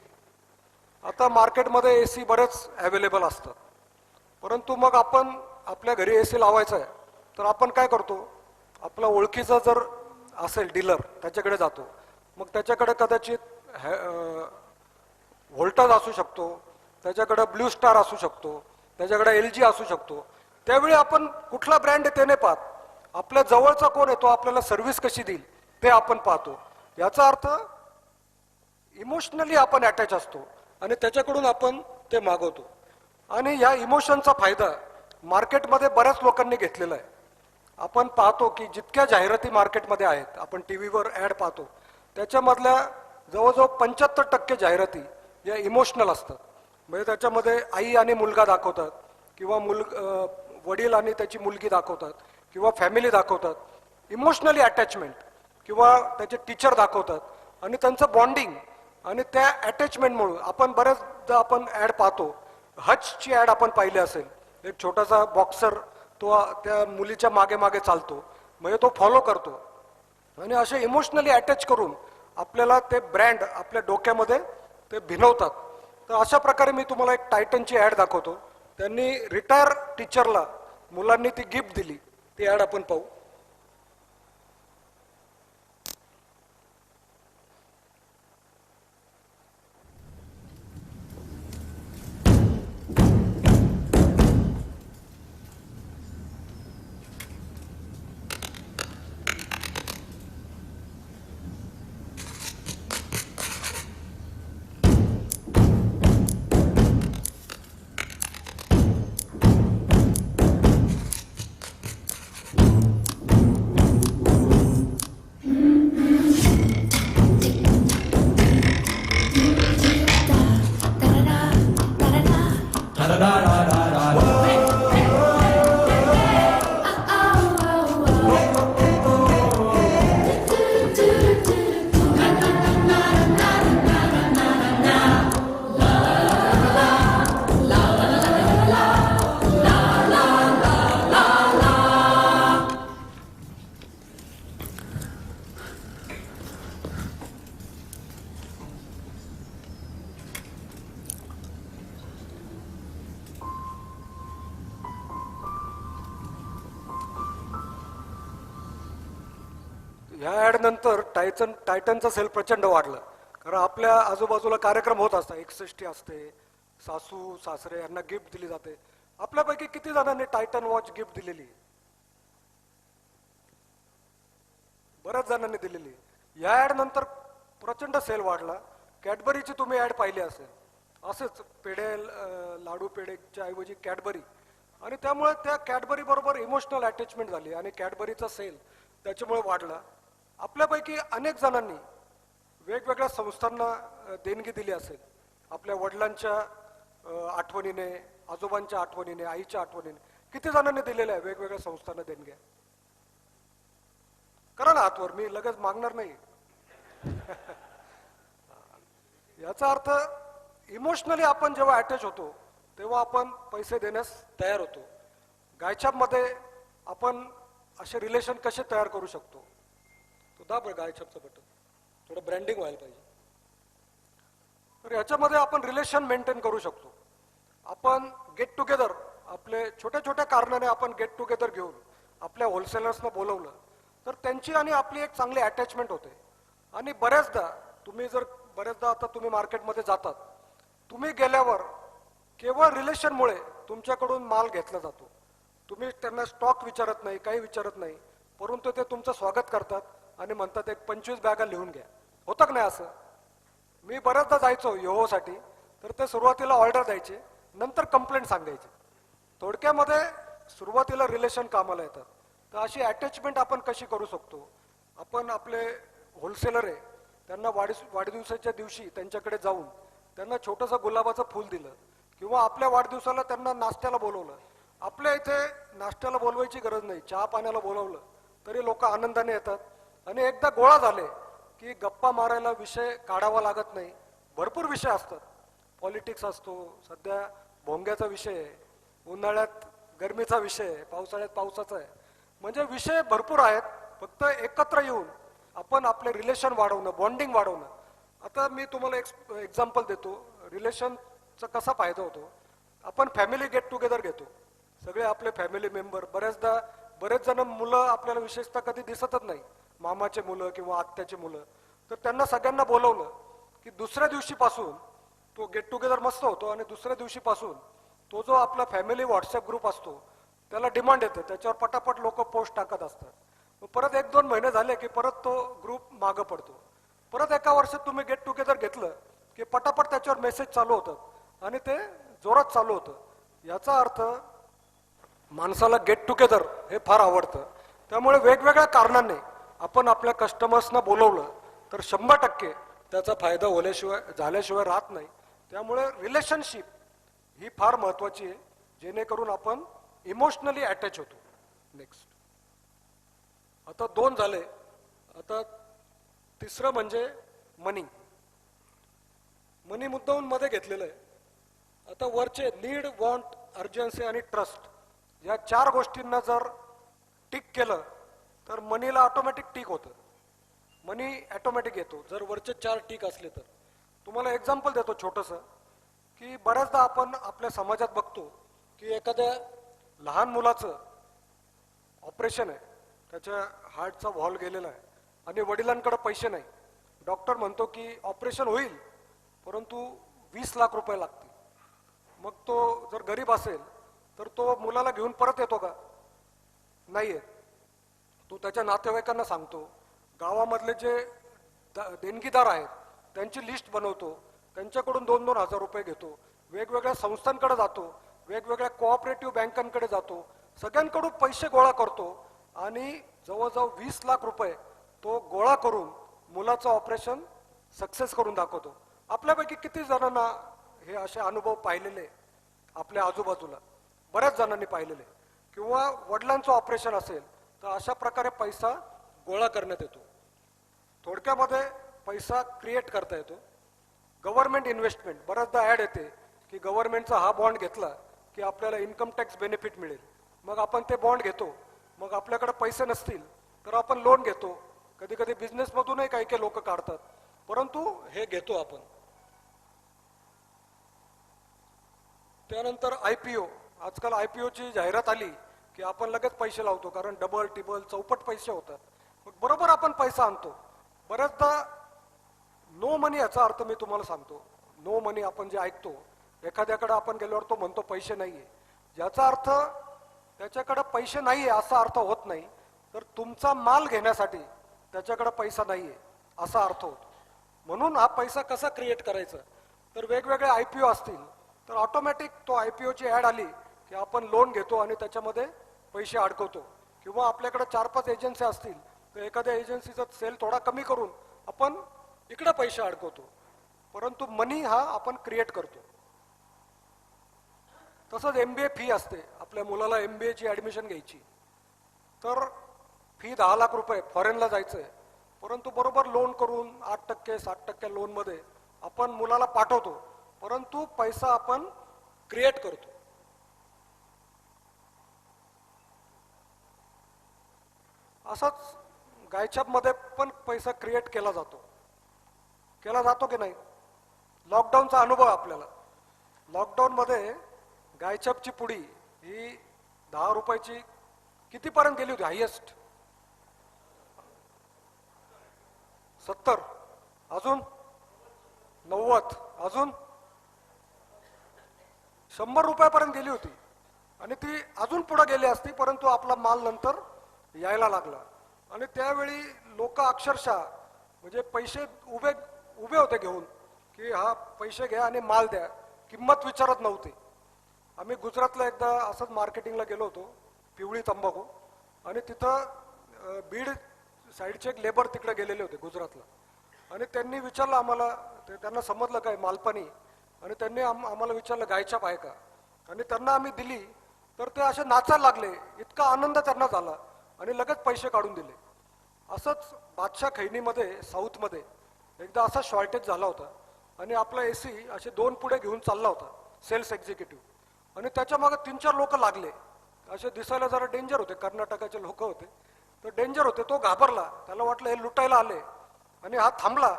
आता मार्केटमध्ये AC बरेच अवेलेबल असतात, परंतु मग आपण आपल्या घरी AC लावायचं आहे, तर आपण काय करतो, आपला ओळखीचा जर असेल डीलर, त्याच्याकडे जातो. मग त्याच्याकडे कदाचित व्होल्टाज असू शकतो, त्याच्याकडे ब्ल्यू स्टार असू शकतो, त्याच्याकडे LG असू शकतो. त्यावेळी आपण कुठला ब्रँड आहे ते नाही पाहत, आपल्या जवळचा कोण आहे तो आपल्याला सर्व्हिस कशी देईल ते आपण पाहतो. याचा अर्थ इमोशनली आपण अटॅच असतो आणि त्याच्याकडून आपण ते मागवतो. आणि ह्या इमोशनचा फायदा मार्केटमध्ये बऱ्याच लोकांनी घेतलेला आहे. आपण पाहतो की जितक्या जाहिराती मार्केटमध्ये आहेत, आपण टीव्हीवर ॲड पाहतो, त्याच्यामधल्या जवळजवळ 75% जाहिराती या इमोशनल असतात. म्हणजे त्याच्यामध्ये आई आणि मुलगा दाखवतात, किंवा वडील आणि त्याची मुलगी दाखवतात, किंवा फॅमिली दाखवतात, इमोशनली अटॅचमेंट, किंवा त्याचे टीचर दाखवतात, आणि त्यांचं बॉन्डिंग. आणि त्या अटॅचमेंटमुळे आपण बऱ्याचदा आपण ॲड पाहतो. हजची ॲड आपण पाहिली असेल, एक छोटासा बॉक्सर तो त्या मुलीच्या मागे मागे चालतो, म्हणजे तो फॉलो करतो, आणि असे इमोशनली अटॅच करून आपल्याला ते ब्रँड आपल्या डोक्यामध्ये ते भिनवतात. तर अशा प्रकारे मी तुम्हाला एक टायटनची ॲड दाखवतो. त्यांनी रिटायर टीचरला मुलांनी ती गिफ्ट दिली, ती ॲड आपण पाहू. ह्या ॲड नंतर टायटनचं सेल प्रचंड वाढलं, कारण आपल्या आजूबाजूला कार्यक्रम होत असतात, 61 असते, सासू सासरे यांना गिफ्ट दिली जाते. आपल्यापैकी किती जणांनी टायटन वॉच गिफ्ट दिलेली? बऱ्याच जणांनी दिलेली. या ॲड नंतर प्रचंड सेल वाढला. कॅडबरीची तुम्ही ॲड पाहिली असेल, असेच पेढे, लाडू पेढेच्या ऐवजी कॅडबरी, आणि त्यामुळे त्या कॅडबरी बरोबर इमोशनल अटॅचमेंट झाली आणि कॅडबरीचा सेल त्याच्यामुळे वाढला. आपल्यापैकी अनेक जणांनी वेगवेगळ्या संस्थांना देणगी दिली असेल, आपल्या वडिलांच्या आठवणीने, आजोबांच्या आठवणीने, आईच्या आठवणीने. किती जणांनी दिलेल्या आहे वेगवेगळ्या संस्थांना देणग्या? करा ना हातवर, मी लगेच मागणार नाही. याचा अर्थ इमोशनली आपण जेव्हा अटॅच होतो तेव्हा आपण पैसे देण्यास तयार होतो. गायछापमध्ये आपण असे रिलेशन कसे तयार करू शकतो? तो दाब गायछापचं बटन, थोडं ब्रँडिंग व्हायला पाहिजे. तर याच्यामध्ये आपण रिलेशन मेंटेन करू शकतो. आपण गेट टुगेदर, आपले छोट्या छोट्या कारणाने आपण गेट टुगेदर घेऊन आपल्या होलसेलर्सना बोलवलं तर त्यांची आणि आपली एक चांगली अटॅचमेंट होते. आणि बऱ्याचदा आता तुम्ही मार्केटमध्ये जातात, तुम्ही गेल्यावर केवळ रिलेशनमुळे तुमच्याकडून माल घेतला जातो. तुम्ही त्यांना स्टॉक विचारत नाही, काही विचारत नाही, परंतु ते तुमचं स्वागत करतात आणि म्हणतात एक 25 बॅगा लिहून घ्या. होतं का नाही असं? मी बऱ्याचदा जायचो योहोसाठी, तर ते सुरुवातीला ऑर्डर द्यायचे, नंतर कंप्लेंट सांगायचे. थोडक्यामध्ये सुरुवातीला रिलेशन कामाला येतात. तर अशी अटॅचमेंट आपण कशी करू शकतो? आपण आपले होलसेलर आहे, त्यांना वाढदिवसाच्या दिवशी त्यांच्याकडे जाऊन त्यांना छोटंसं गुलाबाचं फूल दिलं, किंवा आपल्या वाढदिवसाला त्यांना नाश्त्याला बोलवलं. आपल्या इथे नाश्त्याला बोलवायची गरज नाही, चहा पाण्याला बोलवलं तरी लोक आनंदाने येतात. आणि एकदा गोळा झाले की गप्पा मारायला विषय काढावा लागत नाही. भरपूर विषय असतात, पॉलिटिक्स असतो, सध्या भोंग्याचा विषय आहे, उन्हाळ्यात गरमीचा विषय आहे, पावसाळ्यात पावसाचा आहे. म्हणजे विषय भरपूर आहेत. फक्त एकत्र येऊन आपण आपले रिलेशन वाढवणं, बॉन्डिंग वाढवणं. आता मी तुम्हाला एक एक्झाम्पल देतो, रिलेशनचा कसा फायदा होतो. आपण फॅमिली गेट टुगेदर घेतो, सगळे आपले फॅमिली मेंबर. बरेच जण मुलं आपल्याला विशेषतः कधी दिसतच नाही, मामाचे मुलं किंवा आत्याचे मुलं. तर त्यांना सगळ्यांना बोलवलं की दुसऱ्या दिवशीपासून तो गेट टुगेदर मस्त होतो. आणि दुसऱ्या दिवशीपासून तो जो आपला फॅमिली व्हॉट्सअप ग्रुप असतो त्याला डिमांड येतं, त्याच्यावर पटापट लोक पोस्ट टाकत असतात. परत 1-2 महिने झाले की परत तो ग्रुप मागं पडतो. परत एका वर्षात तुम्ही गेट टुगेदर घेतलं की पटापट त्याच्यावर मेसेज चालू होतात आणि ते जोरात चालू होतं. याचा अर्थ माणसाला गेट टुगेदर हे फार आवडतं. त्यामुळे वेगवेगळ्या कारणांनी आपण आपल्या कस्टमर्सना बोलवलं तर 100% त्याचा फायदा झाल्याशिवाय राहत नाही. त्यामुळे रिलेशनशिप ही फार महत्त्वाची आहे, जेणेकरून आपण इमोशनली अटॅच होतो. नेक्स्ट, आता 2 झाले. आता तिसरं म्हणजे मनी. मुद्दाहून मध्ये घेतलेलं आहे. आता वरचे नीड, वॉन्ट, अर्जन्सी आणि ट्रस्ट या 4 गोष्टींना जर टिक केलं तर मनीला ऑटोमॅटिक टिक होतं, मनी ऑटोमॅटिक येतो जर वरचे 4 टिक असले तर. तुम्हाला एक्झाम्पल देतो छोटंसं, की बऱ्याचदा आपण आपल्या समाजात बघतो की एखाद्या लहान मुलाचं ऑपरेशन आहे, त्याच्या हार्टचा व्हॉल्व गेलेला आहे आणि वडिलांकडे पैसे नाही. डॉक्टर म्हणतो की ऑपरेशन होईल परंतु 20 लाख रुपये लागतील. मग तो जर गरीब असेल तर तो मुलाला घेऊन परत येतो का? नाही येत. तो त्याच्या नातेवाईकांना सांगतो, गावामधले जे देणगीदार आहेत त्यांची लिस्ट बनवतो, त्यांच्याकडून 2-2 हजार रुपये घेतो, वेगवेगळ्या संस्थांकडे जातो, वेगवेगळ्या कोऑपरेटिव्ह बँकांकडे जातो, सगळ्यांकडून पैसे गोळा करतो आणि जवळजवळ 20 लाख रुपये तो गोळा करून मुलाचं ऑपरेशन सक्सेस करून दाखवतो. आपल्यापैकी किती जणांना हे असे अनुभव पाहिलेले आपल्या आजूबाजूला? बऱ्याच जणांनी पाहिलेले. किंवा वडिलांचं ऑपरेशन असेल तर अशा प्रकारे पैसा गोळा करण्यात येतो. थोडक्यामध्ये पैसा क्रिएट करता येतो. गव्हर्नमेंट इन्व्हेस्टमेंट, बऱ्याचदा ॲड येते की गव्हर्नमेंटचा हा बॉन्ड घेतला की आपल्याला इन्कम टॅक्स बेनिफिट मिळेल. मग आपण ते बॉन्ड घेतो. मग आपल्याकडे पैसे नसतील तर आपण लोन घेतो. कधी कधी बिझनेसमधूनही काही लोक काढतात, परंतु हे घेतो आपण. त्यानंतर IPO. आजकाल IPOची जाहिरात आली की आपण लगेच पैसे लावतो, कारण डबल टिबल चौपट पैसे होतात. मग बरोबर आपण पैसा आणतो. बऱ्याचदा नो मनी याचा अर्थ मी तुम्हाला सांगतो. नो मनी आपण जे ऐकतो, एखाद्याकडे आपण गेल्यावर तो म्हणतो पैसे नाहीये, ज्याचा अर्थ त्याच्याकडे पैसे नाहीये असा अर्थ होत नाही, तर तुमचा माल घेण्यासाठी त्याच्याकडे पैसा नाहीये असा अर्थ होतो. म्हणून हा पैसा कसा क्रिएट करायचा, तर वेगवेगळे IPO असतील तर ऑटोमॅटिक तो IPOची ॲड आली की आपण लोन घेतो आणि त्याच्यामध्ये पैसे अडकवतो. किंवा आपल्याकडे 4-5 एजन्सी असतील तर एखाद्या एजन्सीचा सेल थोडा कमी करून आपण इकडे पैसे अडकवतो. परंतु मनी हा आपण क्रिएट करतो. तसंच MBA फी असते. आपल्या मुलाला MBA ची ॲडमिशन घ्यायची तर फी 10 लाख रुपये, फॉरेनला जायचंय, परंतु बरोबर लोन करून 8% 7% लोनमध्ये आपण मुलाला पाठवतो, परंतु पैसा आपण क्रिएट करतो. असंच गायछापमध्ये पण पैसा क्रिएट केला जातो की नाही. लॉकडाऊनचा अनुभव आपल्याला. लॉकडाऊनमध्ये गायछापची पुडी ही 10 रुपयाची कितीपर्यंत गेली होती हायेस्ट? 70, अजून 90, अजून 100 रुपयापर्यंत गेली होती. आणि ती अजून पुढे गेली असती, परंतु आपला माल नंतर यायला लागला. आणि त्यावेळी लोक अक्षरशः म्हणजे पैसे उभे होते घेऊन की हा पैसे घ्या आणि माल द्या, किंमत विचारत नव्हते. आम्ही गुजरातला एकदा असंच मार्केटिंगला गेलो होतो, पिवळी तंबाखू, आणि तिथं बीड साईडचे एक लेबर तिकडे गेलेले होते गुजरातला. आणि त्यांनी विचारलं आम्हाला, त्यांना समजलं काय मालपानी, आणि त्यांनी आम्हाला विचारलं गायछाप आहे का, आणि त्यांना आम्ही दिली तर ते असे नाचायला लागले. इतका आनंद त्यांना झाला आणि लगेच पैसे काढून दिले. असंच बादशाह खैनीमध्ये साऊथमध्ये एकदा असा शॉर्टेज झाला होता आणि आपला AC असे 2 पुढे घेऊन चालला होता, सेल्स एक्झिक्युटिव्ह, आणि त्याच्या मागे 3-4 लोक लागले. असे दिसायला जरा डेंजर होते, कर्नाटकाचे लोक होते, तर डेंजर होते. तो घाबरला, त्याला वाटलं हे लुटायला आले, आणि हा थांबला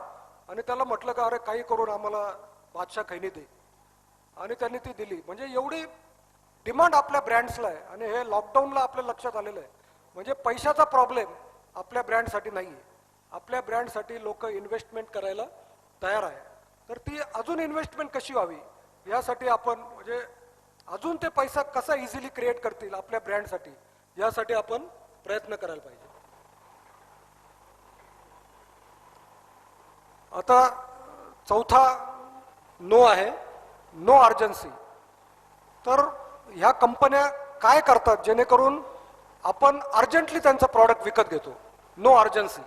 आणि त्याला म्हटलं का अरे काही करून आम्हाला बादशाह खैनी दे, आणि त्यांनी ती दिली. म्हणजे एवढी डिमांड आपल्या ब्रँड्सला आहे. आणि हे लॉकडाऊनला आपल्या लक्षात आलेलं आहे. म्हणजे पैशाचा प्रॉब्लेम आपल्या ब्रँडसाठी नाही आहे. आपल्या ब्रँडसाठी लोक इन्व्हेस्टमेंट करायला तयार आहे. तर ती अजून इन्व्हेस्टमेंट कशी व्हावी यासाठी आपण म्हणजे अजून ते पैसा कसा इझिली क्रिएट करतील आपल्या ब्रँडसाठी, यासाठी आपण प्रयत्न करायला पाहिजे. आता चौथा नो आहे, नो अर्जन्सी. तर ह्या कंपन्या काय करतात जेणेकरून आपण अर्जंटली त्यांचं प्रॉडक्ट विकत घेतो. No urgency.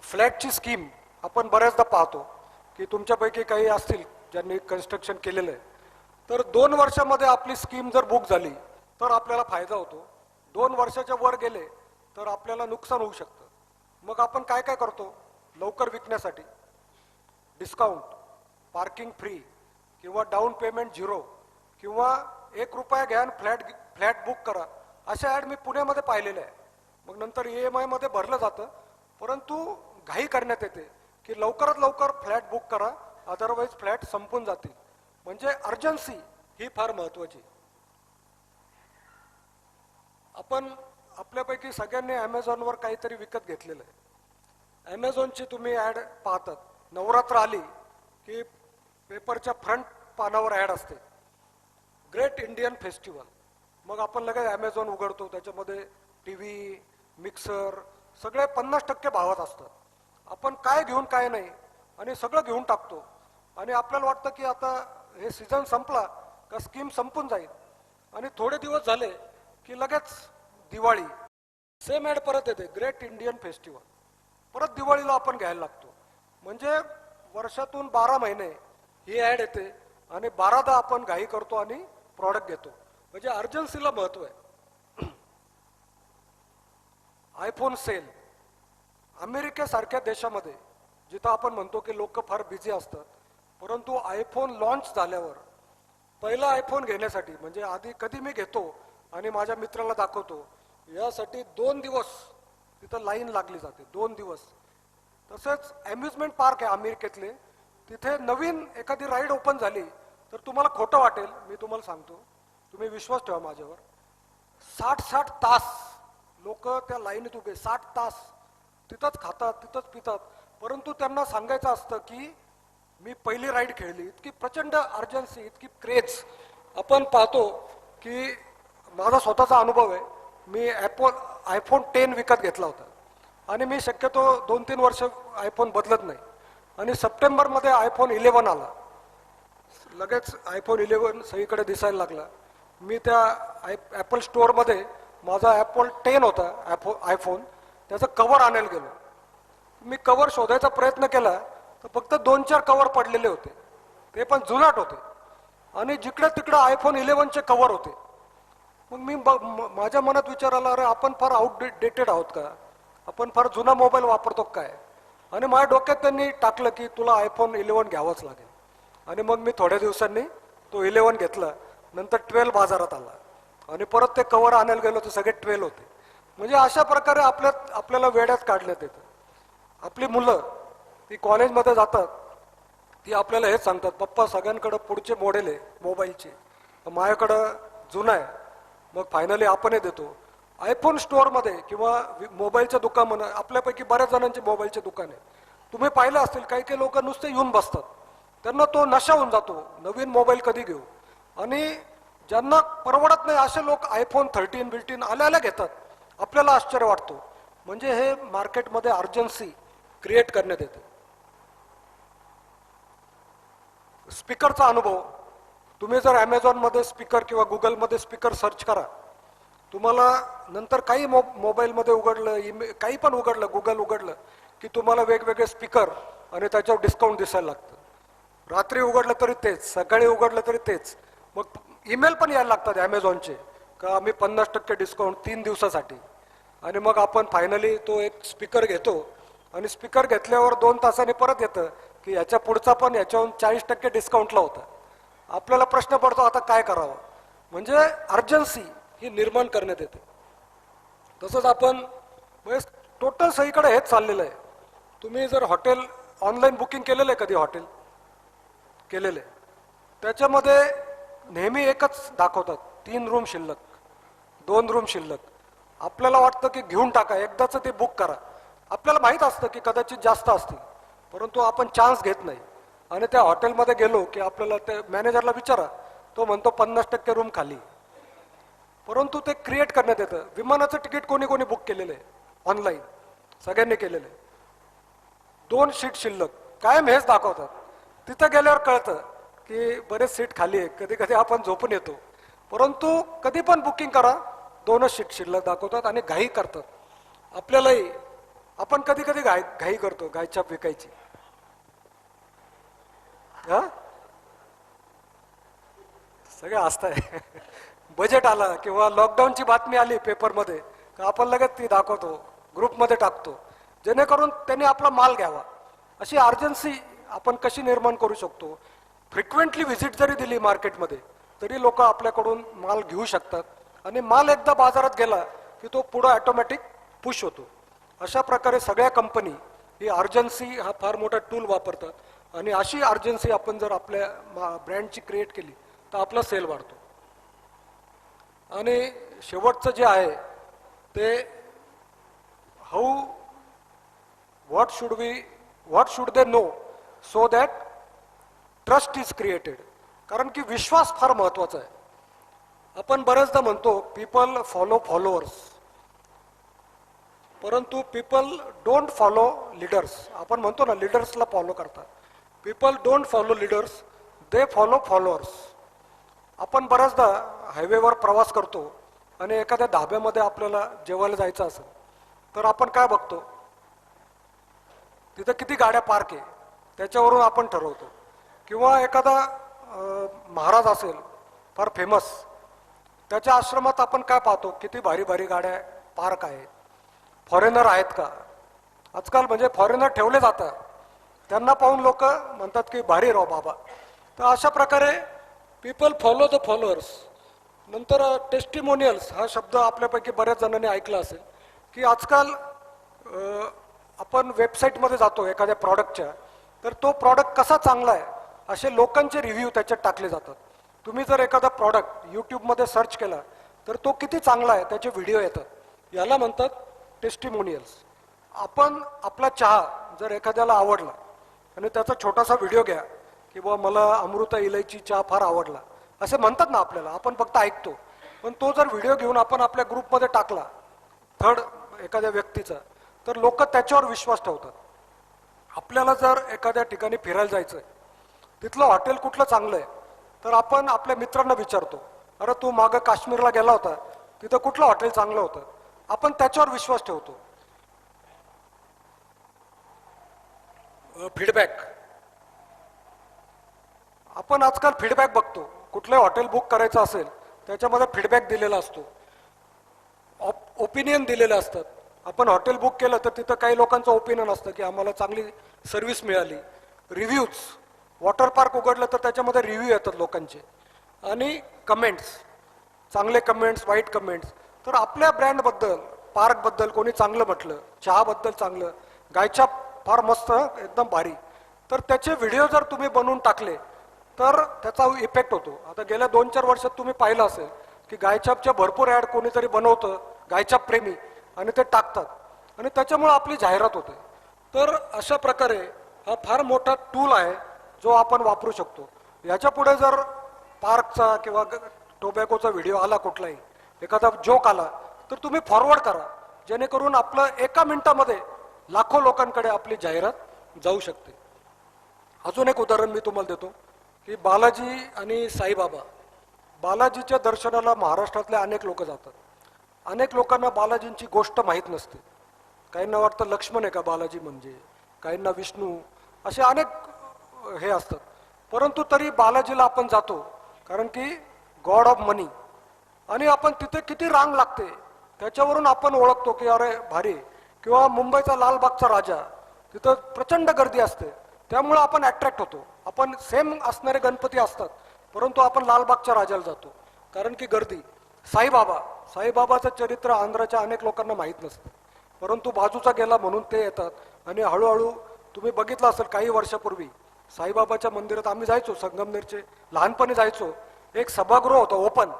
फ्लॅटची स्कीम आपण बऱ्याचदा पाहतो की तुमच्यापैकी काही असतील ज्यांनी कन्स्ट्रक्शन केलेलं आहे, तर 2 वर्षामध्ये आपली स्कीम जर बुक झाली तर आपल्याला फायदा होतो. 2 वर्षाच्या वर गेले तर आपल्याला नुकसान होऊ शकतं. मग आपण काय काय करतो लवकर विकण्यासाठी? डिस्काउंट, पार्किंग फ्री, किंवा डाऊन पेमेंट 0, किंवा 1 रुपया घ्या आणि फ्लॅट बुक करा, अशा ॲड मी पुण्यामध्ये पाहिलेल्या आहे. मग नंतर EMI मध्ये भरलं जातं, परंतु घाई करण्यात येते की लवकरात लवकर फ्लॅट बुक करा, अदरवाईज फ्लॅट संपून जातील. म्हणजे अर्जन्सी ही फार महत्वाची. आपण आपल्यापैकी सगळ्यांनी ॲमेझॉनवर काहीतरी विकत घेतलेलं आहे. ॲमेझॉनची तुम्ही ॲड पाहतात, नवरात्र आली की पेपरच्या फ्रंट पानावर ॲड असते, ग्रेट इंडियन फेस्टिवल. मग आपण लगेच ॲमेझॉन उघडतो, त्याच्यामध्ये TV, मिक्सर सगळे 50% भावात असतात. आपण काय घेऊन काय नाही आणि सगळं घेऊन टाकतो, आणि आपल्याला वाटतं की आता हे सीझन संपला का स्कीम संपून जाईल, आणि थोडे दिवस झाले की लगेच दिवाळी, सेम ॲड परत येते, ग्रेट इंडियन फेस्टिवल. परत दिवाळीला आपण घ्यायला लागतो. म्हणजे वर्षातून 12 महिने ही ॲड येते आणि 12दा आपण घाई करतो आणि प्रॉडक्ट घेतो. म्हणजे अर्जन्सीला महत्व आहे. IPhone sale. अमेरिकेसारख्या देशामध्ये जिथं आपण म्हणतो की लोक फार बिझी असतात, परंतु आयफोन लॉन्च झाल्यावर पहिला आयफोन घेण्यासाठी, म्हणजे आधी कधी मी घेतो आणि माझ्या मित्राला दाखवतो यासाठी 2 दिवस तिथं लाईन लागली जाते, 2 दिवस. तसंच अम्युजमेंट पार्क आहे अमेरिकेतले, तिथे नवीन एखादी राईड ओपन झाली तर तुम्हाला खोटं वाटेल, मी तुम्हाला सांगतो, तुम्ही विश्वास ठेवा माझ्यावर, 60-60 तास लोक त्या लाईनीत उभे 60 तास तिथंच खातात, तिथंच पितात, परंतु त्यांना सांगायचं असतं की मी पहिली राईड खेळली. इतकी प्रचंड अर्जन्सी, इतकी क्रेज आपण पाहतो की माझा स्वतःचा अनुभव आहे. मी आयफोन 10 विकत घेतला होता आणि मी शक्यतो 2-3 वर्ष आयफोन बदलत नाही. आणि सप्टेंबरमध्ये आयफोन 11 आला, लगेच आयफोन 11 सगळीकडे दिसायला लागला. मी त्या ॲपल स्टोअरमध्ये माझा ॲपल 10 होता आयफोन, त्याचं कवर आणायला गेलो. मी कवर शोधायचा प्रयत्न केला तर फक्त 2-4 कवर पडलेले होते, ते पण जुनाट होते. आणि जिकडे तिकडे आयफोन 11चे कवर होते. मग मी माझ्या मनात विचार आला, अरे आपण फार आउटडेटेड आहोत का, आपण फार जुना मोबाईल वापरतो काय. आणि माझ्या डोक्यात त्यांनी टाकलं की तुला आयफोन 11 घ्यावाच लागेल. आणि मग मी थोड्या दिवसांनी तो 11 घेतला. नंतर 12 बाजारात आला आणि परत ते कवर आणायला गेलो तर सगळे 12 होते. म्हणजे अशा प्रकारे आपल्याला वेड्यात काढण्यात येतं. आपली मुलं ती कॉलेजमध्ये जातात, ती आपल्याला हेच सांगतात, पप्पा सगळ्यांकडं पुढचे मॉडेल आहे मोबाईलचे, माझ्याकडं जुना आहे. मग फायनली आपणही देतो. आयफोन स्टोअरमध्ये किंवा मोबाईलच्या दुकान, आपल्यापैकी बऱ्याच जणांचे मोबाईलचे दुकान आहे, तुम्ही पाहिलं असतील, काही काही लोक नुसते येऊन बसतात, त्यांना तो नशा होऊन जातो नवीन मोबाईल कधी घेऊ. आणि ज्यांना परवडत नाही असे लोक आयफोन 13 आल्या घेतात. आपल्याला आश्चर्य वाटतो. म्हणजे हे मार्केटमध्ये अर्जन्सी क्रिएट करण्यात येते. स्पीकरचा अनुभव, तुम्ही जर ॲमेझॉनमध्ये स्पीकर किंवा गुगलमध्ये स्पीकर सर्च करा, तुम्हाला नंतर काही मोबाईलमध्ये उघडलं, काही पण उघडलं, गुगल उघडलं की तुम्हाला वेगवेगळे स्पीकर आणि त्याच्यावर डिस्काउंट दिसायला लागतं. रात्री उघडलं तरी तेच, सकाळी उघडलं तरी तेच. मग ईमेल पण यायला लागतात ॲमेझॉनचे का आम्ही 50% डिस्काउंट 3 दिवसासाठी. आणि मग आपण फायनली तो एक स्पीकर घेतो आणि स्पीकर घेतल्यावर 2 तासांनी परत येतं की याच्या पुढचा पण याच्याहून 40% डिस्काउंटला होता. आपल्याला प्रश्न पडतो आता काय करावं. म्हणजे अर्जन्सी ही निर्माण करण्यात येते. तसंच आपण म्हणजे टोटल सगळीकडे हेच चाललेलं आहे. तुम्ही जर हॉटेल ऑनलाईन बुकिंग केलेलं आहे, कधी हॉटेल केलेलं आहे, त्याच्यामध्ये नेहमी एकच दाखवतात, 3 रूम शिल्लक, 2 रूम शिल्लक. आपल्याला वाटतं की घेऊन टाका, एकदाच ते बुक करा. आपल्याला माहीत असतं की कदाचित जास्त असतील, परंतु आपण चान्स घेत नाही. आणि त्या हॉटेलमध्ये गेलो की आपल्याला ते मॅनेजरला विचारा, तो म्हणतो 50% रूम खाली. परंतु ते क्रिएट करण्यात येतं. विमानाचं तिकीट कोणी कोणी बुक केलेलं आहे ऑनलाईन, सगळ्यांनी केलेलं आहे. 2 सीट शिल्लक कायम हेच दाखवतात. तिथं गेल्यावर कळतं की बरेच सीट खाली आहे, कधी कधी आपण झोपून येतो. परंतु कधी पण बुकिंग करा, 2च सीट शिल्लक दाखवतात आणि घाई करतात. आपल्यालाही, आपण कधी कधी घाई करतो गायछाप विकायची. हा सगळं असतंय. बजेट आला किंवा लॉकडाऊनची बातमी आली पेपरमध्ये का आपण लगेच ती दाखवतो, ग्रुपमध्ये टाकतो, जेणेकरून त्यांनी आपला माल घ्यावा. अशी अर्जन्सी आपण कशी निर्माण करू शकतो. फ्रिक्वेंटली व्हिजिट जरी दिली मार्केटमध्ये तरी लोक आपल्याकडून माल घेऊ शकतात. आणि माल एकदा बाजारात गेला की तो पुढं ऑटोमॅटिक पुश होतो. अशा प्रकारे सगळ्या कंपनी ही अर्जन्सी हा फार मोठा टूल वापरतात. आणि अशी अर्जन्सी आपण जर आपल्या ब्रँडची क्रिएट केली तर आपला सेल वाढतो. आणि शेवटचं जे आहे ते what should they know so that trust is created. कारण की विश्वास फार महत्वाचा आहे. आपण बरेचदा म्हणतो पीपल फॉलो फॉलोअर्स, परंतु पीपल डोंट फॉलो लीडर्स. आपण म्हणतो ना लीडर्सला फॉलो करतात. People don't follow leaders, they follow followers. आपण बऱ्याचदा हायवेवर प्रवास करतो आणि एखाद्या धाब्यामध्ये आपल्याला जेवायला जायचं असेल तर आपण काय बघतो, तिथं किती गाड्या पार्क आहे त्याच्यावरून आपण ठरवतो. किंवा एखादा महाराज असेल फार फेमस, त्याच्या आश्रमात आपण काय पाहतो, किती भारी भारी गाड्या पार्क आहेत. फॉरेनर आहेत का, आजकाल म्हणजे फॉरेनर ठेवले जातात, त्यांना पाहून लोक म्हणतात की भारी राव बाबा. तर अशा प्रकारे पीपल फॉलो द फॉलोअर्स. नंतर टेस्टिमोनियल्स हा शब्द आपल्यापैकी बऱ्याच जणांनी ऐकला असेल की आजकाल आपण वेबसाईटमध्ये जातो एखाद्या प्रॉडक्टच्या, तर तो प्रॉडक्ट कसा चांगला आहे असे लोकांचे रिव्ह्यू त्याच्यात टाकले जातात. तुम्ही जर एखादा प्रॉडक्ट यूट्यूबमध्ये सर्च केला तर तो किती चांगला आहे त्याचे व्हिडिओ येतात. याला म्हणतात टेस्टिमोनियल्स. आपण आपला चहा जर एखाद्याला आवडला आणि त्याचा छोटासा व्हिडिओ घ्या की बुवा मला अमृता इलायची चहा फार आवडला असे म्हणतात ना आपल्याला, आपण फक्त ऐकतो. पण तो जर व्हिडिओ घेऊन आपण आपल्या ग्रुपमध्ये टाकला थर्ड एखाद्या व्यक्तीचा, तर लोक त्याच्यावर विश्वास ठेवतात. आपल्याला जर एखाद्या ठिकाणी फिरायला जायचं आहे, तिथलं हॉटेल कुठलं चांगलं आहे, तर आपण आपल्या मित्रांना विचारतो, अरे तू मागं काश्मीरला गेला होता, तिथं कुठलं हॉटेल चांगलं होतं. आपण त्याच्यावर विश्वास ठेवतो. फीडबॅक, आपण आजकाल फीडबॅक बघतो. कुठलं हॉटेल बुक करायचं असेल त्याच्यामध्ये फीडबॅक दिलेला असतो, ओपिनियन दिलेले असतात. आपण हॉटेल बुक केलं तर तिथं काही लोकांचं ओपिनियन असतं की आम्हाला चांगली सर्व्हिस मिळाली. रिव्ह्यूज, वॉटर पार्क उघडलं तर त्याच्यामध्ये रिव्ह्यू येतात लोकांचे, आणि कमेंट्स, चांगले कमेंट्स, वाईट कमेंट्स. तर आपल्या ब्रँडबद्दल, पार्कबद्दल कोणी चांगलं म्हटलं, चहाबद्दल चांगलं, गायच्या फार मस्त एकदम भारी, तर त्याचे व्हिडिओ जर तुम्ही बनवून टाकले तर त्याचा इफेक्ट होतो. आता गेल्या 2-4 वर्षात तुम्ही पाहिलं असेल की गायछापच्या भरपूर ॲड कोणीतरी बनवतं, गायछाप प्रेमी, आणि ते टाकतात आणि त्याच्यामुळे आपली जाहिरात होते. तर अशा प्रकारे हा फार मोठा टूल आहे जो आपण वापरू शकतो. याच्या पुढे जर पार्कचा किंवा टोबॅकोचा व्हिडिओ आला, कुठलाही एखादा जोक आला, तर तुम्ही फॉरवर्ड करा, जेणेकरून आपलं एका मिनिटामध्ये लाखो लोकांकडे आपली जाहिरात जाऊ शकते. अजून एक उदाहरण मी तुम्हाला देतो की बालाजी आणि साईबाबा. बालाजीच्या दर्शनाला महाराष्ट्रातले अनेक लोक जातात. अनेक लोकांना बालाजींची गोष्ट माहीत नसते. काहींना वाटतं लक्ष्मण आहे का बालाजी म्हणजे, काहींना विष्णू, असे अनेक हे असतात. परंतु तरी बालाजीला आपण जातो कारण की गॉड ऑफ मनी, आणि आपण तिथे किती रांग लागते त्याच्यावरून आपण ओळखतो की अरे भारी. किंवा मुंबईचा लालबागचा राजा, तिथं प्रचंड गर्दी असते, त्यामुळे आपण अट्रॅक्ट होतो. आपण सेम असणारे गणपती असतात परंतु आपण लालबागच्या राजाला जातो कारण की गर्दी. साईबाबा, साईबाबाचं चरित्र आंध्राच्या अनेक लोकांना माहीत नसतं, परंतु बाजूचा गेला म्हणून ते येतात. आणि हळूहळू तुम्ही बघितलं असेल काही वर्षापूर्वी साईबाबाच्या मंदिरात आम्ही जायचो, संगमनेरचे लहानपणी जायचो. एक सभागृह होतं ओपन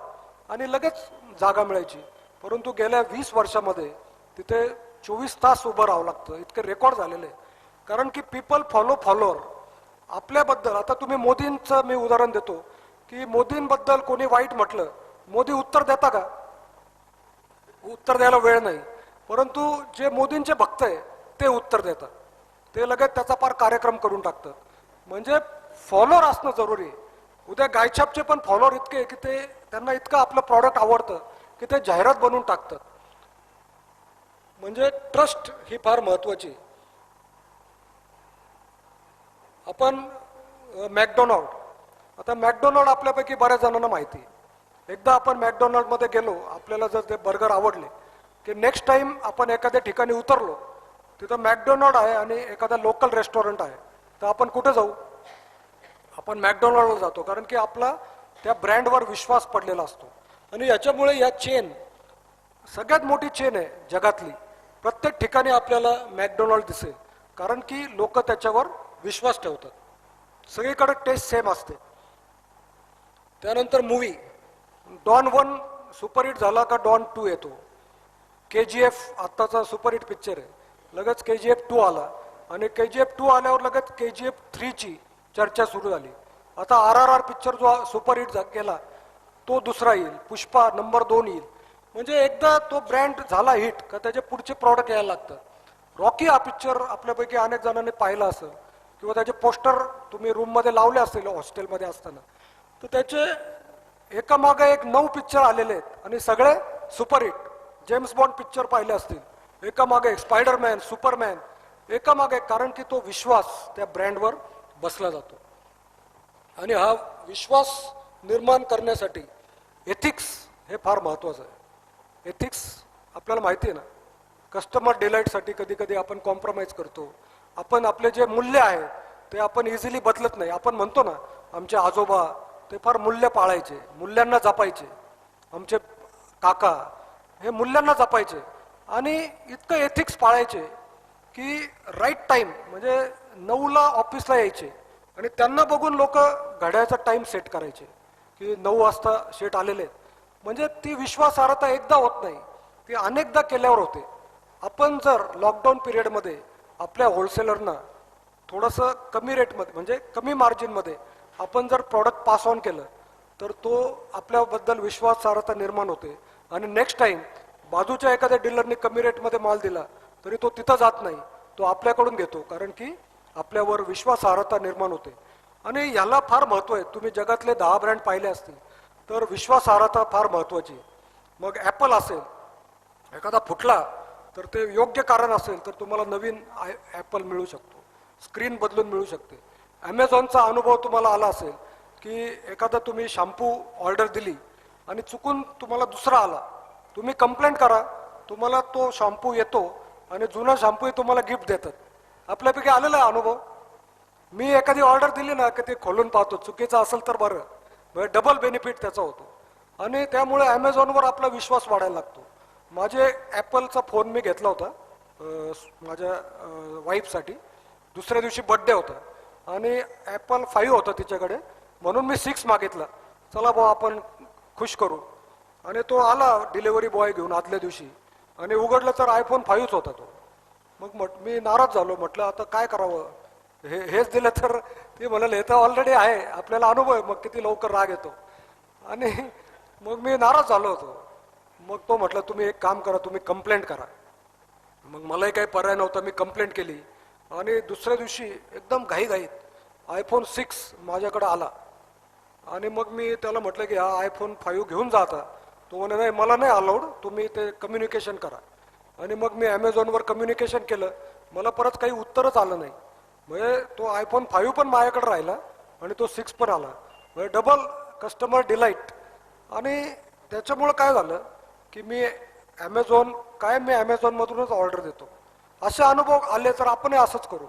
आणि लगेच जागा मिळायची. परंतु गेल्या 20 वर्षामध्ये तिथे 24 तास उभं राहावं लागतं, इतके रेकॉर्ड झालेले. कारण की पीपल फॉलोअर आपल्याबद्दल. आता तुम्ही मोदींचं मी उदाहरण देतो की मोदींबद्दल कोणी वाईट म्हटलं, मोदी उत्तर देता का? उत्तर द्यायला वेळ नाही. परंतु जे मोदींचे भक्त आहे ते उत्तर देतात, ते लगेच त्याचा फार कार्यक्रम करून टाकतात. म्हणजे फॉलोअर असणं जरुरी आहे. उद्या गायछापचे पण फॉलोअर इतके की ते त्यांना इतकं आपलं प्रॉडक्ट आवडतं की ते जाहिरात बनवून टाकतात. म्हणजे ट्रस्ट ही फार महत्वाची. आपण मॅकडोनाल्ड, आता मॅकडोनाल्ड आपल्यापैकी बऱ्याच जणांना माहिती. एकदा आपण मॅकडोनाल्डमध्ये गेलो, आपल्याला जर ते बर्गर आवडले की नेक्स्ट टाइम आपण एखाद्या ठिकाणी उतरलो, तिथं मॅकडोनाल्ड आहे आणि एखादा लोकल रेस्टॉरंट आहे, तर आपण कुठे जाऊ? आपण मॅकडोनाल्डला जातो कारण की आपला त्या ब्रँडवर विश्वास पडलेला असतो. आणि याच्यामुळे या चेन सगळ्यात मोठी चेन आहे जगातली. प्रत्येक ठिकाणी आपल्याला मॅकडोनाल्ड दिसेल कारण की लोक त्याच्यावर विश्वास ठेवतात. सगळीकडे टेस्ट सेम असते. त्यानंतर मूवी डॉन 1 सुपरहिट झाला का डॉन 2 येतो. KGF आत्ताचा सुपरहिट पिक्चर आहे, लगेच KGF 2 आला आणि KGF 2 आल्यावर लगेच KGF 3 ची चर्चा सुरू झाली. आता RRR पिक्चर जो सुपरहिट गेला तो दुसरा येईल, पुष्पा नंबर 2 येईल. म्हणजे एकदा तो ब्रँड झाला हिट का त्याचे पुढचे प्रॉडक्ट यायला लागतात. रॉकी हा पिक्चर आपल्यापैकी अनेक जणांनी पाहिला असेल किंवा त्याचे पोस्टर तुम्ही रूममध्ये लावले असेल हॉस्टेलमध्ये असताना, तर त्याचे एकामागे एक 9 पिक्चर आलेले आहेत आणि सगळे सुपरहिट. जेम्स बॉन्ड पिक्चर पाहिले असतील, एकामागे एक, स्पायडरमॅन, सुपरमॅन, एकामागे, कारण की तो विश्वास त्या ब्रँडवर बसला जातो. आणि हा विश्वास निर्माण करण्यासाठी एथिक्स हे फार महत्त्वाचं आहे. एथिक्स आपल्याला माहिती आहे ना, कस्टमर डिलाईटसाठी कधी कधी आपण कॉम्प्रोमाइज करतो. आपण आपले जे मूल्य आहे ते आपण इझिली बदलत नाही. आपण म्हणतो ना, आमचे आजोबा ते फार मूल्य पाळायचे, मूल्यांना जपायचे. आमचे काका हे मूल्यांना जपायचे आणि इतकं एथिक्स पाळायचे की राईट टाईम म्हणजे 9ला ऑफिसला यायचे आणि त्यांना बघून लोक घड्याळाचा टाईम सेट करायचे की 9 वाजता शेट आलेले. म्हणजे ती विश्वासार्हता एकदा होत नाही, ते अनेकदा केल्यावर होते. आपण जर लॉकडाऊन पिरियडमध्ये आपल्या होलसेलरना थोडंसं कमी रेटमध्ये म्हणजे कमी मार्जिनमध्ये आपण जर प्रॉडक्ट पास ऑन केलं तर तो आपल्याबद्दल विश्वासार्हता निर्माण होते आणि नेक्स्ट टाइम बाजूच्या एखाद्या डीलरनी कमी रेटमध्ये माल दिला तरी तो तिथं जात नाही, तो आपल्याकडून घेतो, कारण की आपल्यावर विश्वासार्हता निर्माण होते. आणि याला फार महत्त्व आहे. तुम्ही जगातले 10 ब्रँड पाहिले असतील तर विश्वासार्हता फार महत्त्वाची आहे. मग ॲपल असेल, एखादा फुटला तर ते योग्य कारण असेल तर तुम्हाला नवीन ॲपल मिळू शकतो, स्क्रीन बदलून मिळू शकते. ॲमेझॉनचा अनुभव तुम्हाला आला असेल की एखादा तुम्ही शॅम्पू ऑर्डर दिली आणि चुकून तुम्हाला दुसरा आला, तुम्ही कंप्लेंट करा, तुम्हाला तो शॅम्पू येतो आणि जुना शॅम्पूही तुम्हाला गिफ्ट देतात. आपल्यापैकी आलेला आहे अनुभव. मी एखादी ऑर्डर दिली ना की ते खोलून पाहतो, चुकीचं असेल तर बरं, म्हणजे डबल बेनिफिट त्याचा होतो. आणि त्यामुळे ॲमेझॉनवर आपला विश्वास वाढायला लागतो. माझे ॲपलचा फोन मी घेतला होता माझ्या वाईफसाठी. दुसऱ्या दिवशी बड्डे होता आणि ॲपल 5 होता तिच्याकडे, म्हणून मी 6 मागितला. चला भाऊ आपण खुश करू. आणि तो आला डिलेवरी बॉय घेऊन आदल्या दिवशी आणि उघडलं तर आयफोन 5च होता तो. मग मी नाराज झालो, म्हटलं आता काय करावं, हेच दिलं तर. ते म्हणाले हे तर ऑलरेडी आहे, आपल्याला अनुभव आहे, मग किती लवकर राग येतो. आणि मग मी नाराज झालो होतो. मग तो म्हटलं तुम्ही एक काम करा, तुम्ही कंप्लेंट करा. मग मलाही काही पर्याय नव्हता, मी कंप्लेंट केली. आणि दुसऱ्या दिवशी एकदम घाईघाईत आयफोन 6 माझ्याकडे आला. आणि मग मी त्याला म्हटलं की हा आयफोन 5 घेऊन जा आता. तो म्हणे नाही मला नाही अलाउड, तुम्ही ते कम्युनिकेशन करा. आणि मग मी ॲमेझॉनवर कम्युनिकेशन केलं, मला परत काही उत्तरच आलं नाही. म्हणजे तो आयफोन 5 पण माझ्याकडे राहिला आणि तो 6 पण आला, म्हणजे डबल कस्टमर डिलाईट. आणि त्याच्यामुळं काय झालं की मी ॲमेझॉनमधूनच ऑर्डर देतो. असे अनुभव आले तर आपणही असंच करू.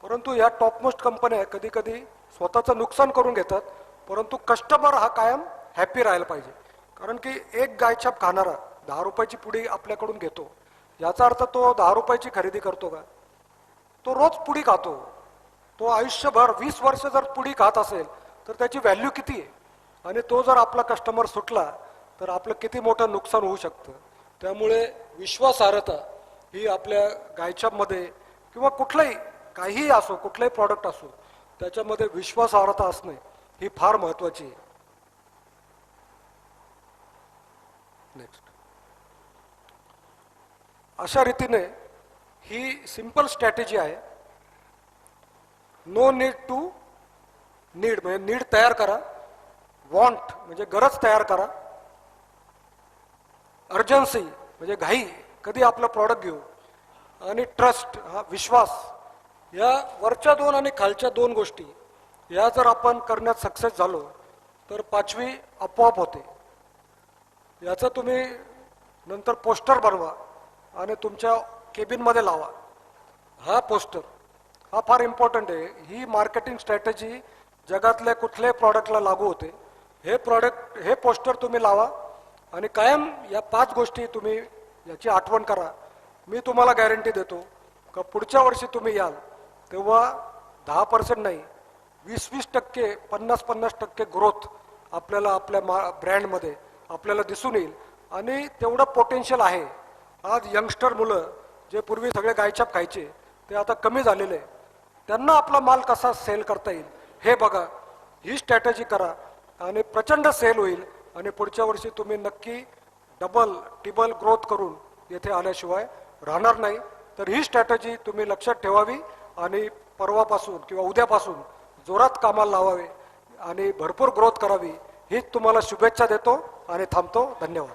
परंतु या टॉपमोस्ट कंपन्या कधी कधी स्वतःचं नुकसान करून घेतात, परंतु कस्टमर हा कायम हॅपी राहायला पाहिजे. कारण की एक गायछाप खाणारा 10 रुपयाची पुडी आपल्याकडून घेतो, याचा अर्थ तो 10 रुपयाची खरेदी करतो का? तो रोज पुडी खातो. तो आयुष्यभर 20 वर्ष जर पुडी खात असेल तर त्याची व्हॅल्यू किती आहे? आणि तो जर आपला कस्टमर सुटला तर आपलं किती मोठं नुकसान होऊ शकतं. त्यामुळे विश्वासार्हता ही आपल्या गायछापमध्ये किंवा कुठलंही काहीही असो, कुठलंही प्रॉडक्ट असो, त्याच्यामध्ये विश्वासार्हता असणे ही फार महत्त्वाची आहे. नेक्स्ट. अशा रीतीने ही सिंपल स्ट्रॅटेजी आहे. नो नीड टू नीड म्हणजे नीड तयार करा, वॉन्ट म्हणजे गरज तयार करा, अर्जन्सी म्हणजे घाई कधी आपलं प्रॉडक्ट घेऊ, आणि ट्रस्ट हा विश्वास. या वरच्या 2 आणि खालच्या 2 गोष्टी या जर आपण करण्यात सक्सेस झालो तर 5वी आपोआप होते. याचं तुम्ही नंतर पोस्टर बनवा आणि तुमच्या केबिनमध्ये लावा. हा पोस्टर हा फार इम्पॉर्टंट आहे. ही मार्केटिंग स्ट्रॅटेजी जगातल्या कुठल्याही प्रॉडक्टला लागू होते. हे पोस्टर तुम्ही लावा आणि कायम या 5 गोष्टी तुम्ही याची आठवण करा. मी तुम्हाला गॅरंटी देतो का पुढच्या वर्षी तुम्ही याल तेव्हा 10% नाही, 20% 50% ग्रोथ आपल्याला आपल्या ब्रँडमध्ये आपल्याला दिसून येईल. आणि तेवढं पोटेन्शियल आहे. आज यंगस्टर मुलं जे पूर्वी सगळे गायछाप खायचे ते आता कमी झालेले, त्यांना आपला माल कसा सेल करता येईल हे बघा. ही स्ट्रॅटेजी करा आणि प्रचंड सेल होईल आणि पुढच्या वर्षी तुम्ही नक्की डबल टिबल ग्रोथ करून येथे आल्याशिवाय राहणार नाही. तर ही स्ट्रॅटेजी तुम्ही लक्षात ठेवावी आणि परवापासून किंवा उद्यापासून जोरात कामाला लावावे आणि भरपूर ग्रोथ करावी. हीच तुम्हाला शुभेच्छा देतो आणि थांबतो. धन्यवाद.